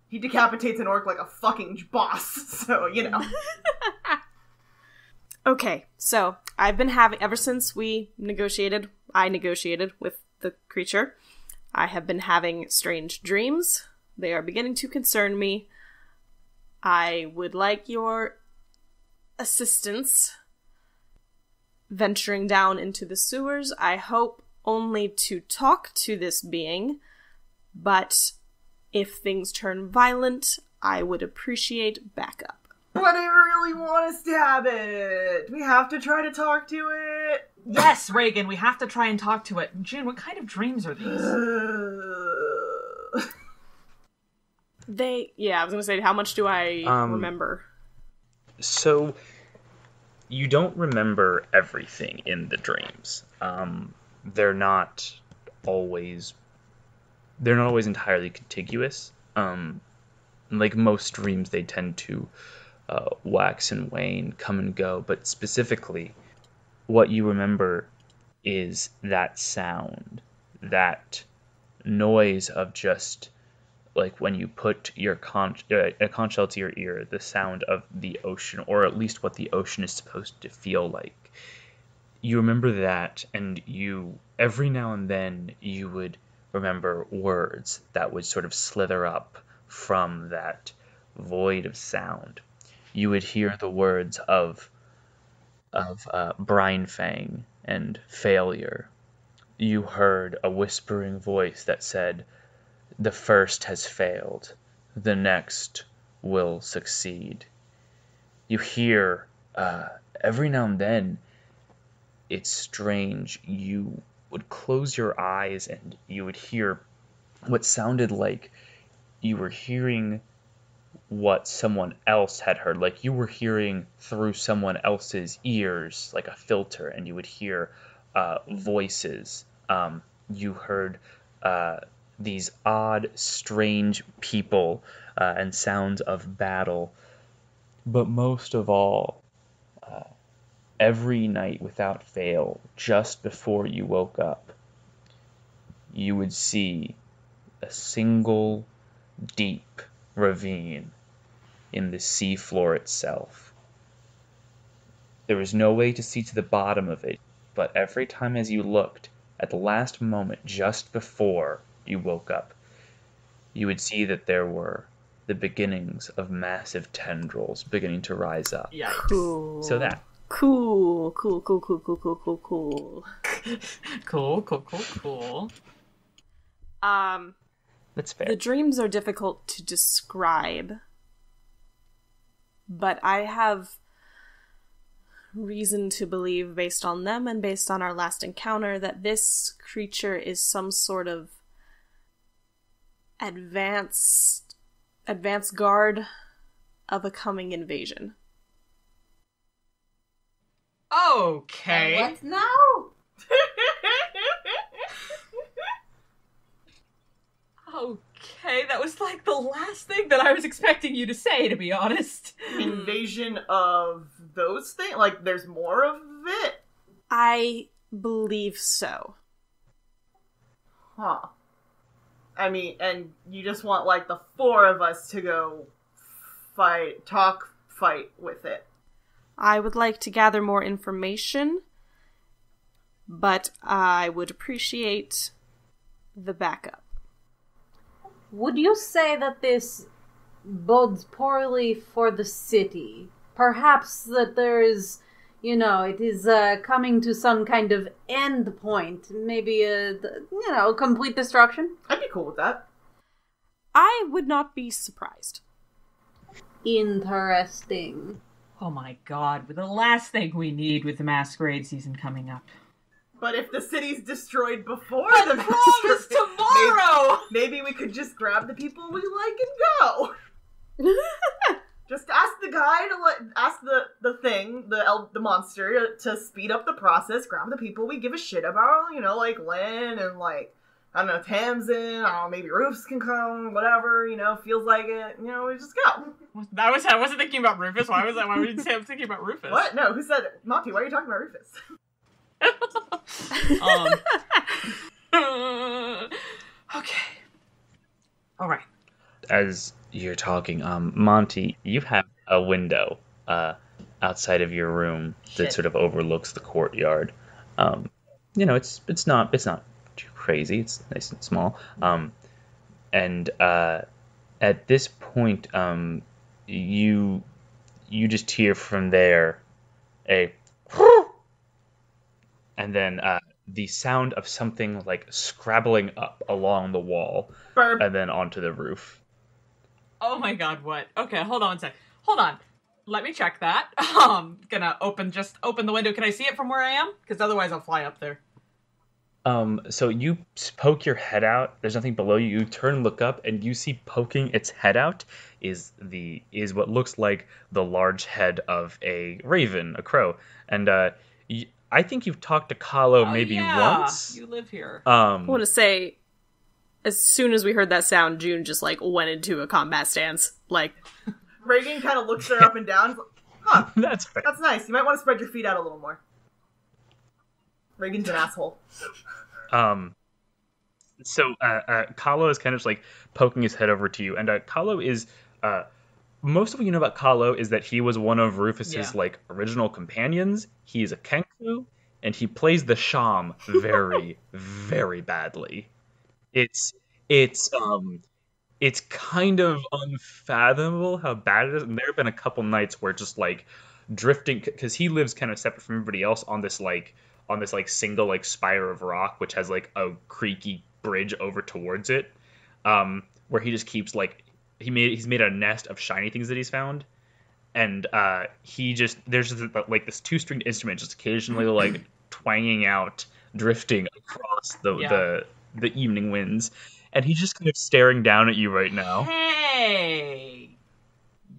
He decapitates an orc like a fucking boss, so, Okay, so I've been having, ever since I negotiated with the creature, I have been having strange dreams. They are beginning to concern me. I would like your assistance venturing down into the sewers. I hope only to talk to this being, but if things turn violent, I would appreciate backup. But I really want to stab it. We have to try to talk to it. Yes, Reagan, we have to try and talk to it. June, what kind of dreams are these? I was gonna say, how much do I remember? So, you don't remember everything in the dreams. They're not always entirely contiguous. Like most dreams, they tend to wax and wane, come and go. But specifically, what you remember is that sound, that noise of just like when you put a conch shell to your ear, the sound of the ocean, or at least what the ocean is supposed to feel like. You remember that, and you, every now and then, you would remember words that would sort of slither up from that void of sound. You would hear the words of brine fang and failure. You heard a whispering voice that said, "The first has failed, the next will succeed." You hear, every now and then, it's strange, you would close your eyes and you would hear what sounded like you were hearing what someone else had heard. Like you were hearing through someone else's ears, like a filter, and you would hear voices. You heard these odd, strange people and sounds of battle. But most of all, every night without fail, just before you woke up, you would see a single deep ravine in the sea floor itself. There was no way to see to the bottom of it, but every time as you looked, at the last moment just before you woke up, you would see that there were the beginnings of massive tendrils beginning to rise up. Yikes. Cool. So that. Cool. Cool. That's fair. The dreams are difficult to describe, but I have reason to believe, based on them and based on our last encounter, that this creature is some sort of advanced guard of a coming invasion. Okay. And what now? Okay, that was like the last thing that I was expecting you to say, to be honest. Invasion of those things? Like, there's more of it? I believe so. Huh. I mean, and you just want, like, the four of us to go fight with it. I would like to gather more information, but I would appreciate the backup. Would you say that this bodes poorly for the city? Perhaps that there is, it is coming to some kind of end point. Maybe complete destruction? I'd be cool with that. I would not be surprised. Interesting. Oh my god, the last thing we need with the Masquerade season coming up. But if the city's destroyed before The prom is tomorrow! maybe we could just grab the people we like and go. Just ask the guy ask the monster to speed up the process, grab the people we give a shit about, like Lynn and I don't know, Tamsin, I don't know, maybe Rufus can come, whatever, feels like it, we just go. I wasn't thinking about Rufus. Why would you say I was thinking about Rufus? What? No, who said it? Monty, why are you talking about Rufus? Okay. Alright. As you're talking, Monty, you have a window outside of your room that Shit. sort of overlooks the courtyard. It's not too crazy. It's nice and small. And at this point, you just hear from there a and then the sound of something like scrabbling up along the wall Burp. and then onto the roof. Oh my god, what? Okay, hold on a sec. Hold on. Let me check that. Gonna open the window. Can I see it from where I am? Because otherwise I'll fly up there. So you poke your head out. There's nothing below you. You turn, look up, and you see poking its head out is what looks like the large head of a raven, a crow. And I think you've talked to Kahlo maybe once. You live here. I want to say, as soon as we heard that sound, June just went into a combat stance. Reagan kind of looks her up and down. Huh, That's fair. that's nice. You might want to spread your feet out a little more. Reagan's an asshole. So Kahlo is kind of just poking his head over to you, and Kahlo is most of what you know about Kahlo is that he was one of Rufus's original companions. He is a Kenku, and he plays the Sham very, very badly. It's kind of unfathomable how bad it is, and there have been a couple nights where just drifting, because he lives kind of separate from everybody else on this single spire of rock, which has a creaky bridge over towards it, where he just keeps he's made a nest of shiny things that he's found, and there's this 2-stringed instrument just occasionally twanging out, drifting across the evening winds, and he's just kind of staring down at you right now. Hey,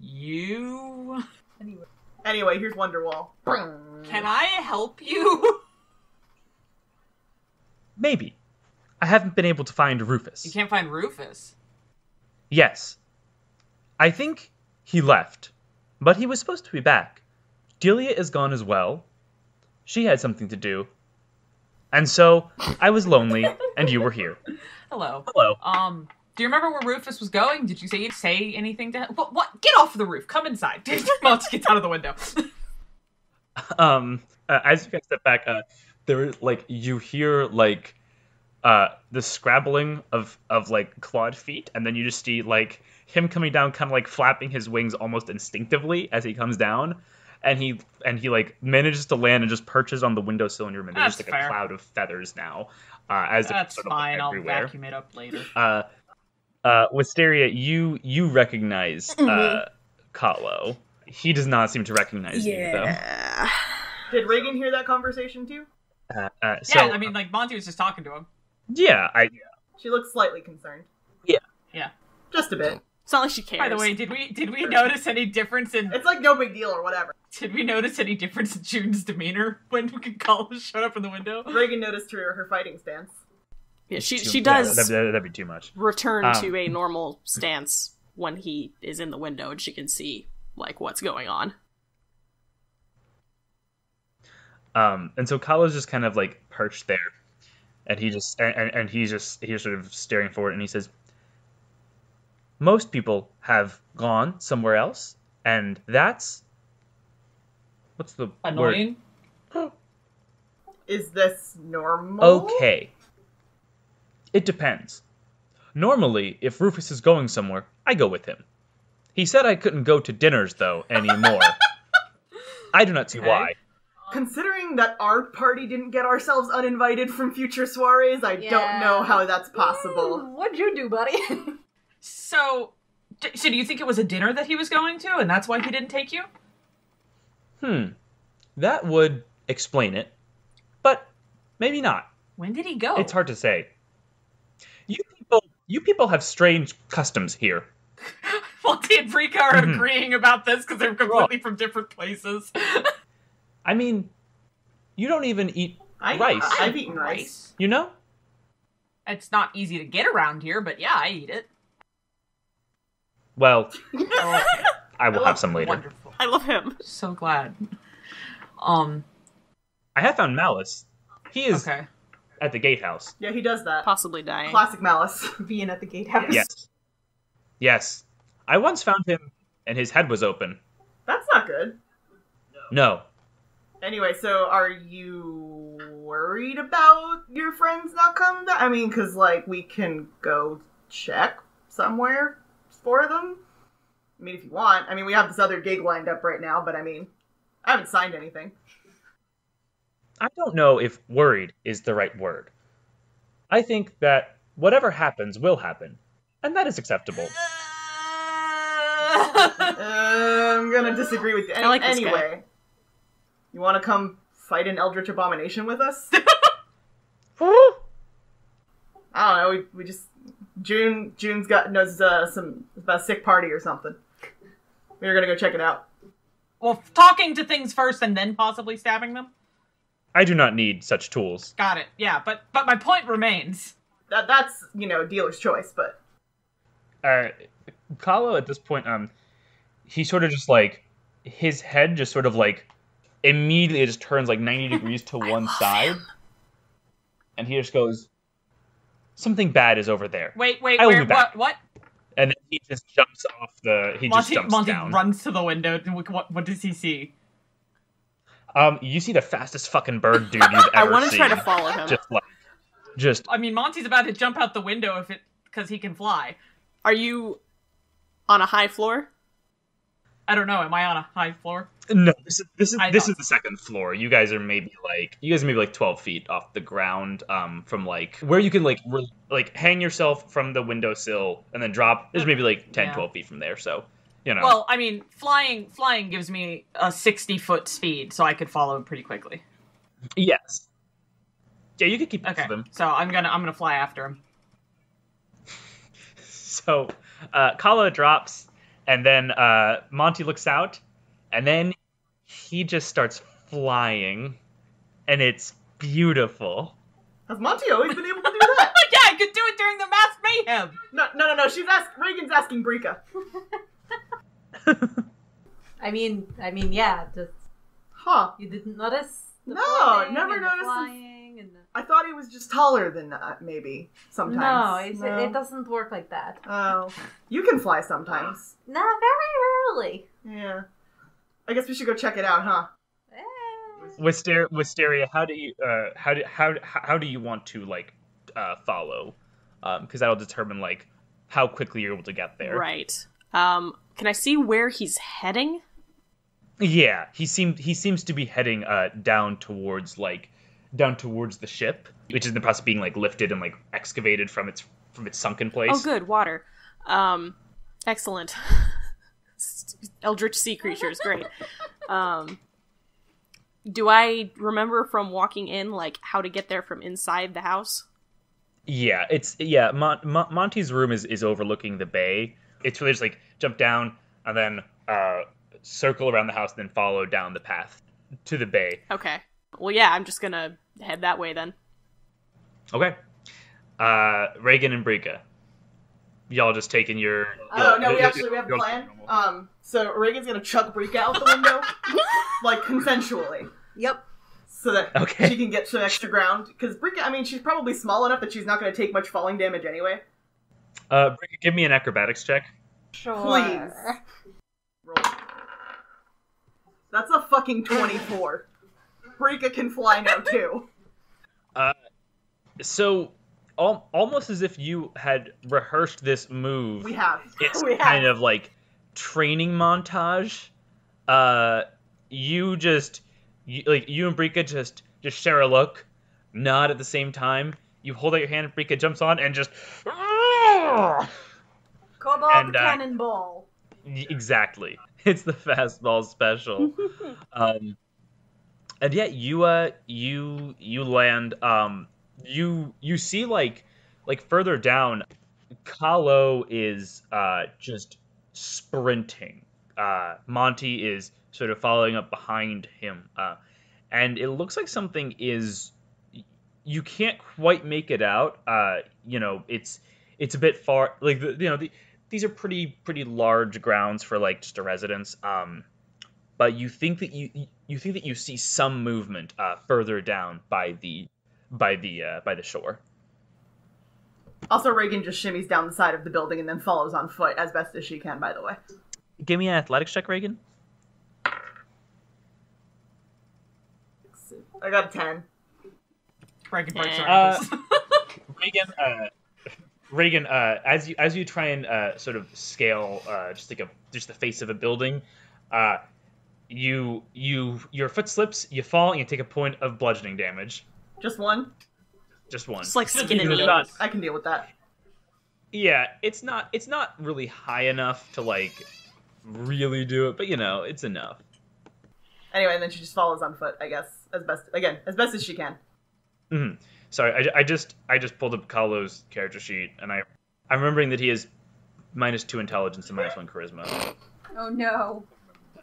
you. Anyway, here's Wonderwall. Can I help you? Maybe. I haven't been able to find Rufus. You can't find Rufus. Yes. I think he left, but he was supposed to be back. Delia is gone as well. She had something to do. And so, I was lonely, and you were here. Hello. Hello. Do you remember where Rufus was going? Did you say anything to him? What? Get off the roof. Come inside. Monty gets out of the window. As you guys step back, there, you hear, the scrabbling of clawed feet, and then you just see, him coming down, kind of, flapping his wings almost instinctively as he comes down, and he manages to land and just perches on the windowsill in your room, and there's just, fair. A cloud of feathers now, as That's sort of, fine. I'll everywhere. vacuum it up later. Wisteria, you recognize, Kahlo. He does not seem to recognize you, though. Did Reagan hear that conversation too? So, yeah, I mean, Monty was just talking to him. Yeah, She looks slightly concerned. Yeah. Just a bit. It's not like she cares. By the way, did we notice any difference in... It's like no big deal or whatever. Did we notice any difference in June's demeanor when Kahlo showed up in the window? Reagan noticed her fighting stance. Yeah, she does that'd be too much. return to a normal stance when he is in the window and she can see, what's going on. And so Kahlo's just kind of, perched there. And he's sort of staring forward, and he says, most people have gone somewhere else, and that's... What's the Annoying? word? Is this normal? Okay. It depends. Normally, if Rufus is going somewhere, I go with him. He said I couldn't go to dinners, though, anymore. I do not see why. Considering that our party didn't get ourselves uninvited from future soirees, I don't know how that's possible. What'd you do, buddy? So do you think it was a dinner that he was going to, and that's why he didn't take you? That would explain it. But maybe not. When did he go? It's hard to say. You people have strange customs here. Monty and Frika are agreeing about this because they're completely from different places. I mean, you don't even eat rice. I've eaten rice. You know? It's not easy to get around here, but yeah, I eat it. Well, I will have some later. Wonderful. I love him. So glad. I have found Malice. He is Okay. at the gatehouse. Yeah, he does that. Possibly dying. Classic Malice. Being at the gatehouse. Yes. I once found him, and his head was open. That's not good. No. Anyway, so are you worried about your friends not coming back? I mean, because, we can go check somewhere for them. I mean, if you want. I mean, we have this other gig lined up right now, but I haven't signed anything. I don't know if worried is the right word. I think that whatever happens will happen, and that is acceptable. I'm gonna disagree with you. I like this anyway, you want to come fight an Eldritch Abomination with us? I don't know. We just June's knows some about a sick party or something. We were gonna go check it out. Well, talking to things first and then possibly stabbing them? I do not need such tools. Got it. Yeah, but my point remains. That's dealer's choice, but Kahlo at this point, he sort of just his head just sort of immediately just turns 90 degrees to one side, and he just goes, "Something bad is over there." Wait, I will where? be back. What? And then he just jumps off he just jumps Monty down. runs to the window. What does he see? You see the fastest fucking bird dude you've ever seen. I want to try to follow him. Just I mean, Monty's about to jump out the window because he can fly. Are you on a high floor? I don't know. Am I on a high floor? no. This is thought the second floor. You guys are maybe 12 feet off the ground. From where you can hang yourself from the windowsill and then drop. There's maybe 10, 12 feet from there. So Well, I mean, flying gives me a 60-foot speed, so I could follow him pretty quickly. Yes. Yeah, you can keep both Okay, of them. so I'm gonna fly after him. So, Kala drops, and then Monty looks out, and then he just starts flying, and it's beautiful. Has Monty always been able to do that? Yeah, I could do it during the mass mayhem. No. Reagan's asking Brika. I mean, yeah. Just Huh. you didn't notice? The No, floating never and the noticed. Flying and the... I thought he was just taller than that, maybe. Sometimes. No, it doesn't work like that. Oh. You can fly sometimes. Not very rarely. Yeah. I guess we should go check it out, huh? Wisteria, how do you want to follow? Because that'll determine how quickly you're able to get there. Right. Can I see where he's heading? Yeah, he seems to be heading down towards the ship, which is in the process of being lifted and excavated from its sunken place. Oh, good, water. Excellent. Eldritch sea creatures, great. Do I remember from walking in how to get there from inside the house? Yeah, Monty's room is overlooking the bay. It's really just jump down and then circle around the house, and then follow down the path to the bay. Okay. Well, yeah, I'm just gonna head that way then. Okay. Reagan and Brika, y'all just taking your... Oh, no, we have a plan. So Reagan's gonna chuck Brika out the window, consensually. Yep. So that she can get some extra ground. Because Brika, she's probably small enough that she's not gonna take much falling damage anyway. Brika, give me an acrobatics check. Sure. Please. Roll. That's a fucking 24. Brika can fly now, too. So, almost as if you had rehearsed this move. We have. It's kind of training montage. You and Brika just share a look, nod at the same time. You hold out your hand, and Brika jumps on, and just... Cobalt Cannonball. Exactly. It's the fastball special. And yeah, you land. You see further down, Kahlo is just sprinting. Monty is sort of following up behind him, and it looks like something is. You can't quite make it out. It's a bit far. These are pretty large grounds for just a residence. But you think that you see some movement further down by the shore. Also, Reagan just shimmies down the side of the building and then follows on foot as best as she can, by the way. Give me an athletics check, Reagan. I got a 10. Reagan breaks her ankles. Reagan, as you try and sort of scale just the face of a building, your foot slips, you fall, and you take a point of bludgeoning damage. Just one? Just one. It's skinning me. I can deal with that. Yeah, it's not really high enough to really do it, but it's enough. Anyway, and then she just follows on foot, I guess, as best as she can. Mm-hmm. Sorry, I just pulled up Kahlo's character sheet, and I'm remembering that he is -2 intelligence and -1 charisma. Oh no.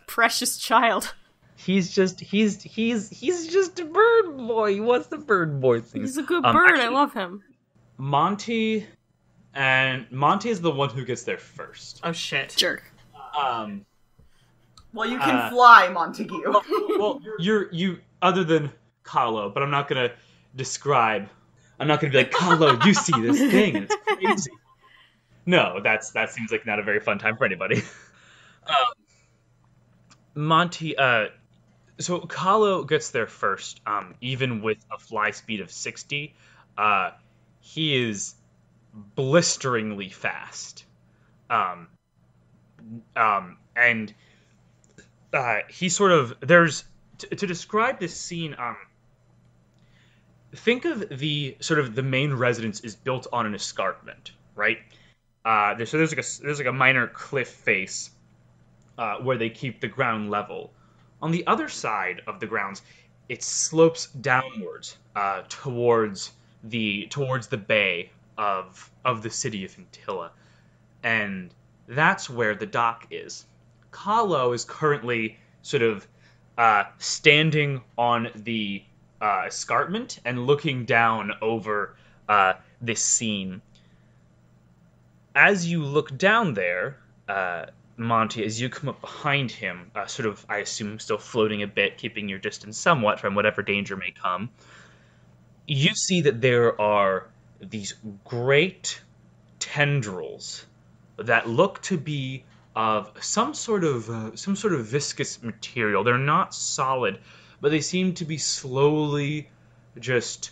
Precious child. He's just a bird boy. He wants the bird boy thing. He's a good bird. Actually, I love him. Monty is the one who gets there first. Oh shit. Jerk. Well, you can fly, Montague. Well, you other than Kahlo, but I'm not gonna describe. I'm not gonna be like, Kahlo, you see this thing, and it's crazy. No, that seems like not a very fun time for anybody. Monty, so Kahlo gets there first, even with a fly speed of 60. He is blisteringly fast. And he sort of, there's, to describe this scene, think of the sort of the main residence is built on an escarpment, right? There's a minor cliff face where they keep the ground level. On the other side of the grounds it slopes downwards towards the bay of the city of Intilla, and that's where the dock is. Kahlo is currently sort of standing on the escarpment and looking down over this scene. As you look down there, Monty, as you come up behind him, sort of, I assume, still floating a bit, keeping your distance somewhat from whatever danger may come, you see that there are these great tendrils that look to be of some sort of viscous material. They're not solid, but they seem to be slowly just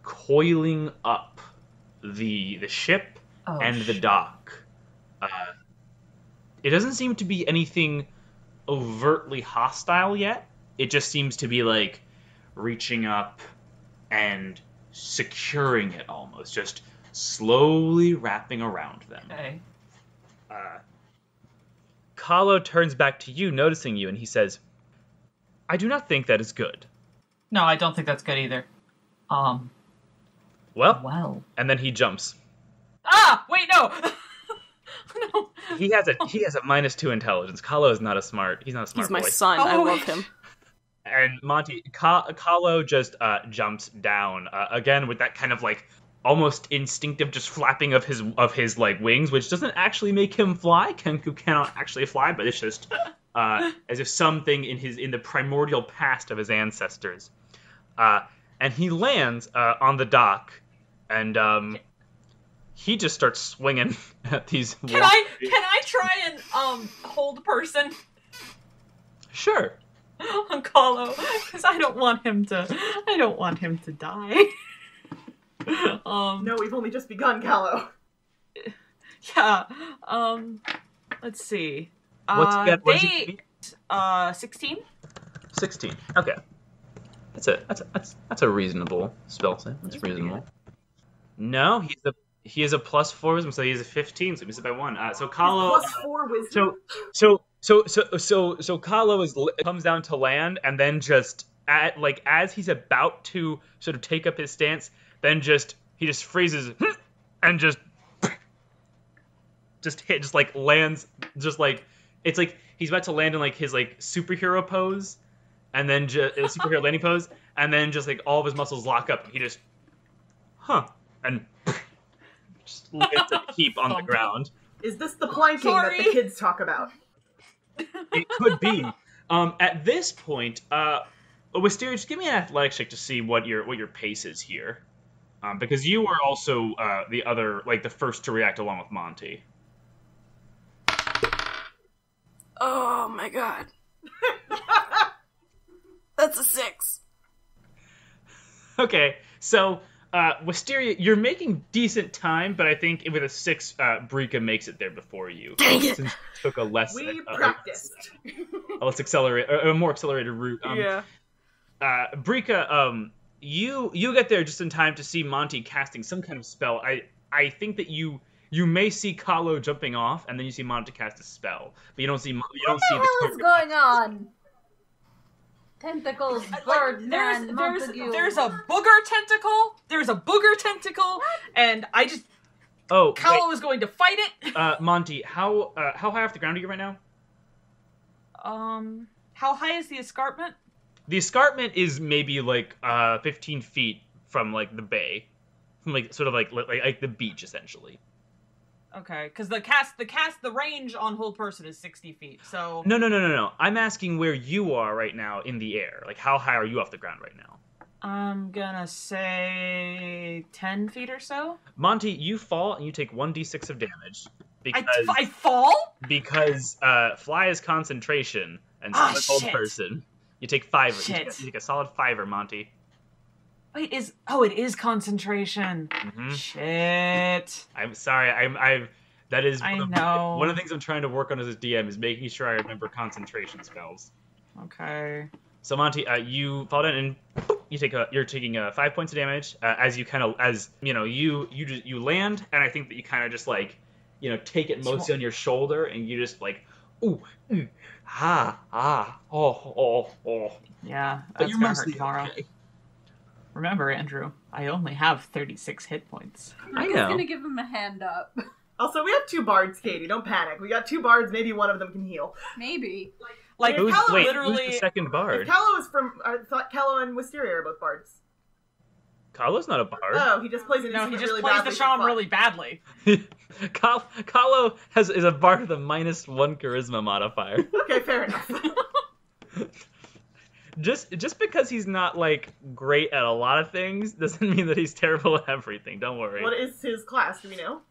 coiling up the ship and the dock. It doesn't seem to be anything overtly hostile yet. It just seems to be like reaching up and securing it almost, just slowly wrapping around them. Okay. Kahlo turns back to you, noticing you, and he says, "I do not think that is good." No, I don't think that's good either. Well. And then he jumps. Ah! Wait, no! No. He has a -2 intelligence. Kahlo is not a smart. He's not a smart He's my boy. son. I love him. And Monty, Kahlo just jumps down again with that kind of like almost instinctive just flapping of his like wings, which doesn't actually make him fly. Kenku cannot actually fly, but it's just as if something in the primordial past of his ancestors. And he lands on the dock, and he just starts swinging at these. Can I try and hold person Sure. on Kahlo? Because I don't want him to die. No, we've only just begun, Kahlo. Yeah. Let's see. What's he 16? 16. Okay. That's a reasonable spell set. That's reasonable. No, he is a +4 wisdom, so he is a 15, so he missed it by 1. So Kahlo +4 wisdom. So Kahlo comes down to land, and then just as he's about to sort of take up his stance, then he just freezes and just lands, it's like he's about to land in like his like superhero pose, and then superhero landing pose, and then just like all of his muscles lock up, and he just and just lands a heap on the ground. Is this the planking that the kids talk about? It could be. At this point, Wisteria, just give me an athletics check to see what your pace is here, because you were also the first to react along with Monty. Oh my god. That's a 6. Okay, so Wisteria, you're making decent time, but I think with a 6, Brika makes it there before you. Dang it! Since you took a less practiced. a more accelerated route. Yeah. Brika, you get there just in time to see Monty casting some kind of spell. I think that you may see Kahlo jumping off, and then you see Monty cast a spell, but you don't see the What is going on? Tentacles, Birdman, Montague. There's a booger tentacle. There's a booger tentacle, and I just. Kahlo is going to fight it. Monty, how high off the ground are you right now? How high is the escarpment? The escarpment is maybe like 15 feet from like the bay, from like sort of like the beach essentially. Okay, because the range on hold person is 60 feet. So no. I'm asking where you are right now in the air. Like, how high are you off the ground right now? I'm gonna say 10 feet or so. Monty, you fall and you take 1d6 of damage. Because I fall? Because fly is concentration, and so is hold person. You take 5. You take a solid 5er, Monty. Wait, it is concentration. Mm-hmm. Shit. I'm sorry. That is one of the things I'm trying to work on as a DM is making sure I remember concentration spells. Okay. So Monty, you fall down and you're taking 5 points of damage as you you land, and I think that you kind of just take it mostly on your shoulder, and you just Yeah, But that's you're gonna hurt mostly tomorrow. okay. Remember, Andrew, I only have 36 hit points. Rick is gonna give him a hand up. Also, we have 2 bards, Katie. Don't panic. We got 2 bards. Maybe one of them can heal. Maybe. Like, Who's- Callow wait, literally... Who's the second If bard? Callow is from... I thought Callow and Wisteria are both bards. Kalo's not a bard. Oh, he just plays an No, he instrument just really plays badly the for shaman fun. really badly. Kalo is a bard with a -1 charisma modifier. Okay, fair enough. Just because he's not like great at a lot of things doesn't mean that he's terrible at everything. Don't worry. What is his class? Do we know?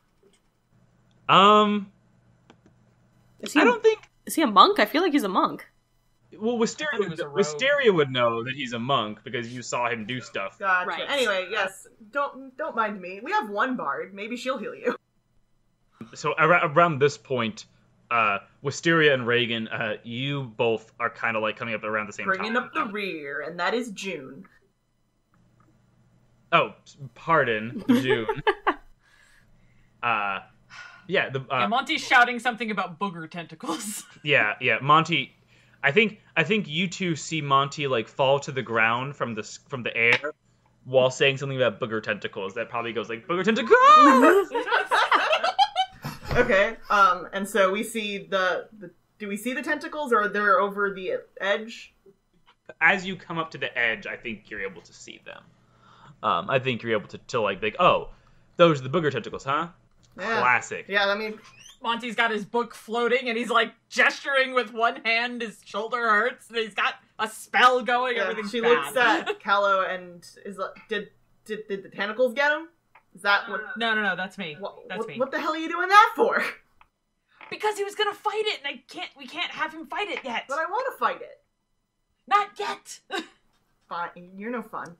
Is he I don't think. Is he a monk? I feel like he's a monk. Well, I thought he was a rogue. Wisteria would know that he's a monk because you saw him do stuff. Gotcha. Right. Anyway, yes. Don't mind me. We have 1 bard. Maybe she'll heal you. So around this point, Wisteria and Reagan, you both are kind of like coming up around the same Bringing time. up the rear, and that is June. Oh, pardon, June. Yeah, And Monty's shouting something about booger tentacles. yeah, Monty. I think you two see Monty like fall to the ground from the air while saying something about booger tentacles. That probably goes like booger tentacles. Okay. And so we see the do we see the tentacles, or they're over the edge? As you come up to the edge, I think you're able to see them. I think you're able to like, oh, those are the booger tentacles, huh? Yeah. Classic. Yeah, I mean, Monty's got his book floating, and he's like gesturing with one hand. His shoulder hurts, and he's got a spell going. yeah, Everything's she bad. looks at Callow and is like, did the tentacles get him? Is that what? No, that's me. That's me. What the hell are you doing that for? Because he was gonna fight it, and we can't have him fight it yet. But I want to fight it. Not yet. Fine, you're no fun.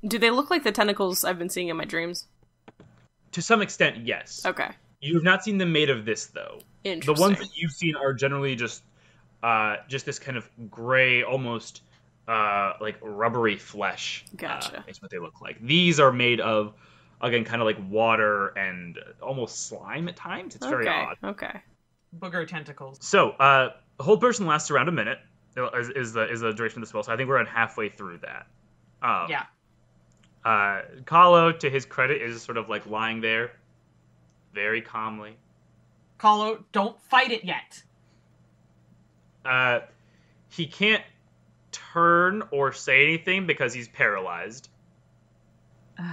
Do they look like the tentacles I've been seeing in my dreams? To some extent, yes. Okay. You've not seen them made of this, though. The Interesting. ones that you've seen are generally just this kind of gray, almost like rubbery flesh. Gotcha. Is what they look like. These are made of, again, kind of like water and almost slime at times. It's very odd. Okay. Booger tentacles. So, the whole person lasts around a minute. Is the duration of the spell? So I think we're on halfway through that. Yeah. Kahlo, to his credit, is sort of like lying there, very calmly. Kahlo, don't fight it yet. He can't turn or say anything because he's paralyzed.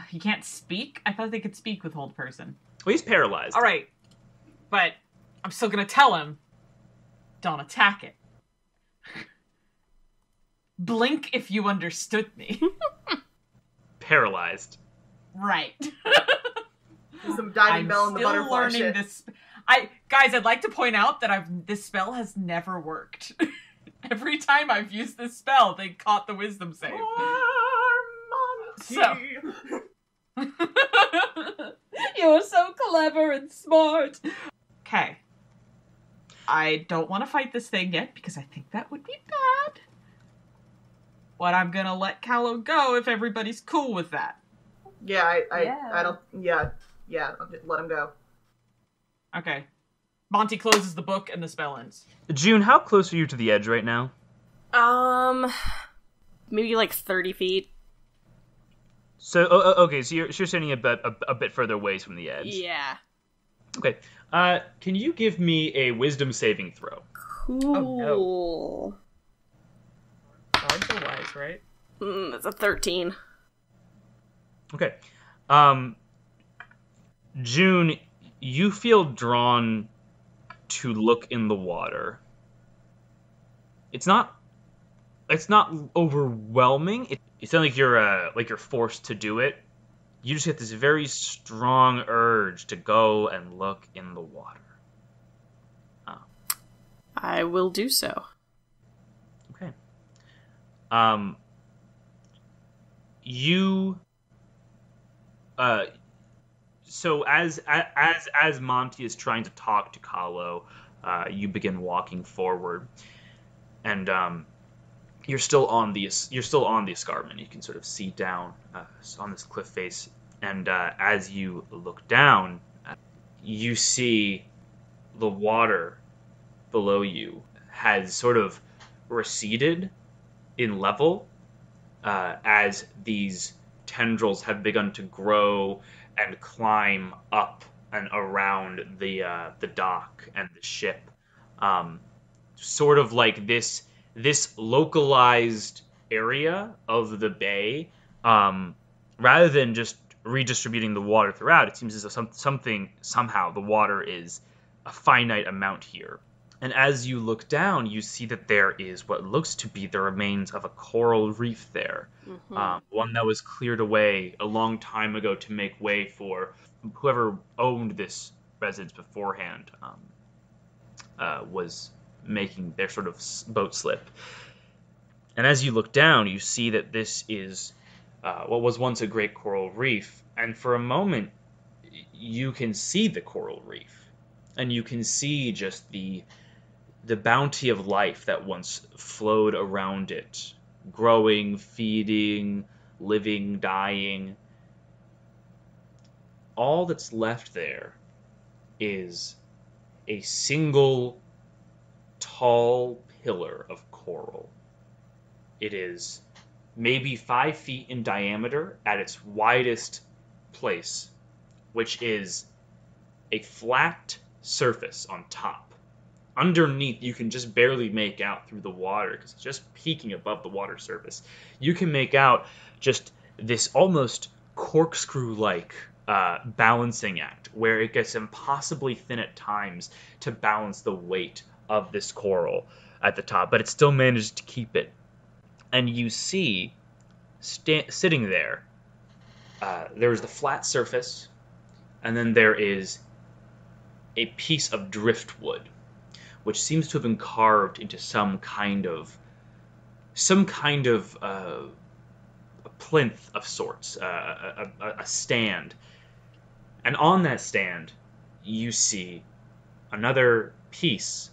He can't speak? I thought they could speak with hold person. Well, he's paralyzed. All right. But I'm still going to tell him, don't attack it. Blink if you understood me. Paralyzed. Right. There's some diving I'm bell in the still butterfly learning shit. this. Guys, I'd like to point out that this spell has never worked. Every time I've used this spell, they caught the wisdom save. So. You're so clever and smart. Okay. I don't want to fight this thing yet because I think that would be bad. But I'm gonna let Callow go if everybody's cool with that. Yeah, I Yeah. don't. Yeah, I'll just let him go. Okay. Monty closes the book and the spell ends. June, how close are you to the edge right now? Maybe like 30 feet. So, okay, so you're standing a bit further away from the edge. Yeah. Okay. Can you give me a wisdom saving throw? Cool. Bards are wise, right? It's a 13. Okay. June, you feel drawn to look in the water. It's not overwhelming. It's not like you're forced to do it. You just get this very strong urge to go and look in the water. I will do so. Okay. So as Monty is trying to talk to Kahlo, you begin walking forward, and you're still on the escarpment. You can sort of see down on this cliff face, and as you look down, you see the water below you has sort of receded in level as these tendrils have begun to grow and climb up and around the dock and the ship. Sort of like this localized area of the bay, rather than just redistributing the water throughout, it seems as though somehow the water is a finite amount here. And as you look down, you see that there is what looks to be the remains of a coral reef there. One that was cleared away a long time ago to make way for whoever owned this residence beforehand, was making their sort of boat slip. And as you look down, you see that this is what was once a great coral reef. And for a moment, you can see the coral reef. And you can see just the bounty of life that once flowed around it, growing, feeding, living, dying. All that's left there is a single tall pillar of coral. It is maybe 5 feet in diameter at its widest place, which is a flat surface on top. Underneath, you can just barely make out through the water because it's just peeking above the water surface. You can make out just this almost corkscrew-like balancing act where it gets impossibly thin at times to balance the weight of this coral at the top, but it still manages to keep it. And you see, sitting there, there's the flat surface, and then there is a piece of driftwood, which seems to have been carved into some kind of a plinth of sorts, a stand. And on that stand, you see another piece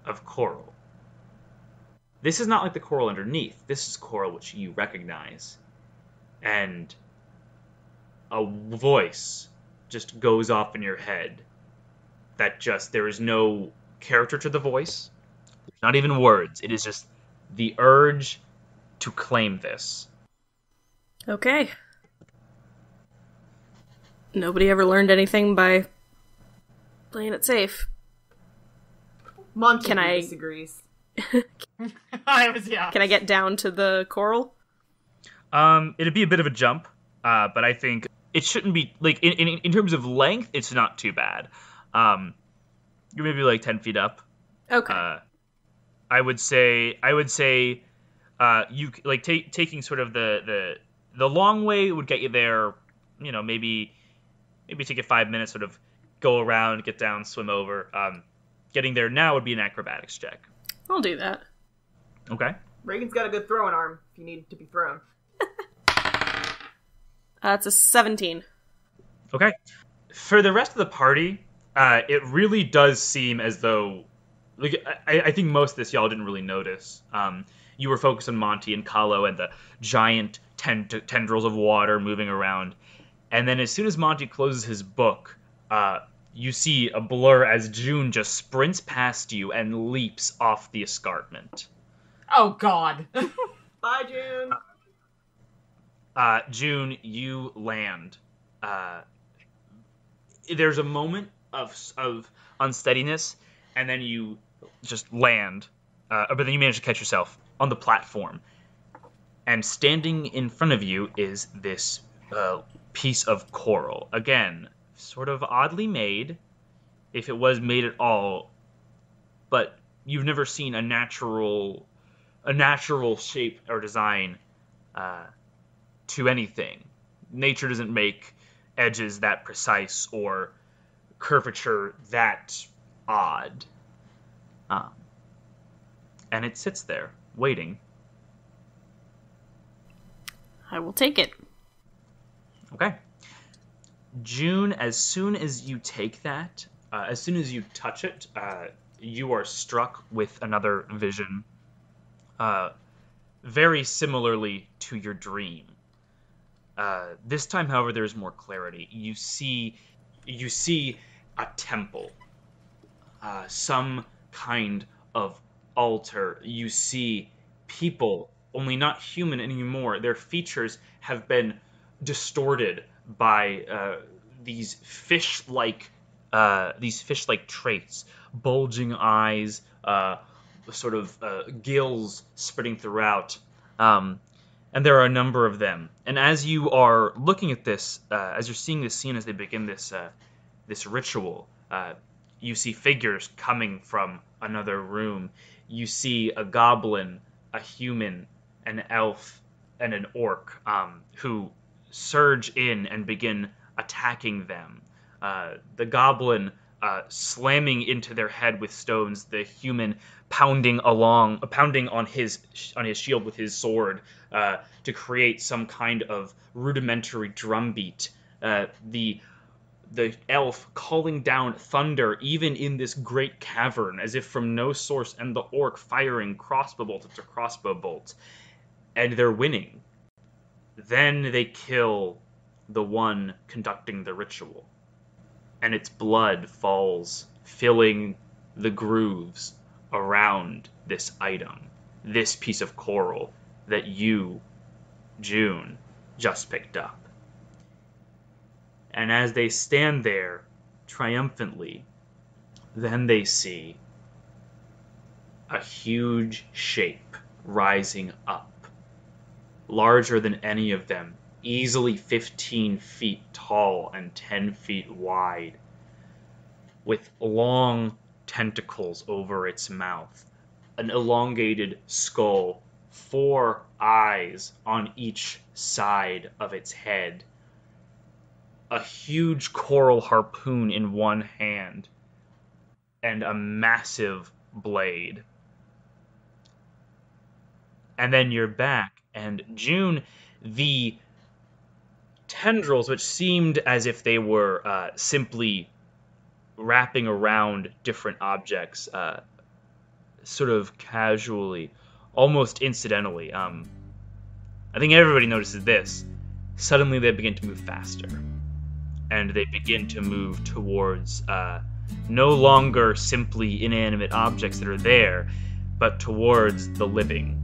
of coral. This is not like the coral underneath. This is coral which you recognize. And a voice just goes off in your head that just, there is no character to the voice. There's not even words. It is just the urge to claim this. Okay. Nobody ever learned anything by playing it safe. Monty Can I- disagrees. Can I get down to the coral? It'd be a bit of a jump, but I think it shouldn't be, like, in terms of length, it's not too bad. You're maybe like 10 feet up. Okay. I would say, you like taking sort of the long way would get you there. You know, maybe take it 5 minutes, sort of go around, get down, swim over. Getting there now would be an acrobatics check. I'll do that. Okay. Reagan's got a good throwing arm if you need to be thrown. It's a 17. Okay. For the rest of the party, it really does seem as though, like, I think most of this y'all didn't really notice. You were focused on Monty and Kahlo and the giant tendrils of water moving around. And then as soon as Monty closes his book, you see a blur as June just sprints past you and leaps off the escarpment. Oh, God. Bye, June. June, you land. There's a moment of unsteadiness, and then you just land. But then you manage to catch yourself on the platform. And standing in front of you is this piece of coral. Again, sort of oddly made, if it was made at all, but you've never seen a natural shape or design to anything. Nature doesn't make edges that precise or curvature that odd. And it sits there, waiting. I will take it. Okay. June, as soon as you take that, as soon as you touch it, you are struck with another vision. Very similarly to your dream. This time, however, there's more clarity. You see a temple. Some kind of altar, you see people, only not human anymore. Their features have been distorted by these fish-like traits, bulging eyes, sort of gills spreading throughout, and there are a number of them. And as you are looking at this, as you're seeing this scene as they begin this ritual, you see figures coming from another room. You see a goblin, a human, an elf, and an orc who surge in and begin attacking them. The goblin slamming into their head with stones, the human pounding on his shield with his sword to create some kind of rudimentary drumbeat. The elf calling down thunder even in this great cavern as if from no source, and the orc firing crossbow bolt after crossbow bolt. And they're winning. Then they kill the one conducting the ritual. And its blood falls, filling the grooves around this item, this piece of coral that you, June, just picked up. And as they stand there, triumphantly, then they see a huge shape rising up, larger than any of them, easily 15 feet tall and 10 feet wide, with long tentacles over its mouth, an elongated skull, 4 eyes on each side of its head, a huge coral harpoon in one hand, and a massive blade. And then you're back, and June, the tendrils, which seemed as if they were simply wrapping around different objects, sort of casually, almost incidentally. I think everybody notices this. Suddenly they begin to move faster. And they begin to move towards no longer simply inanimate objects that are there, but towards the living.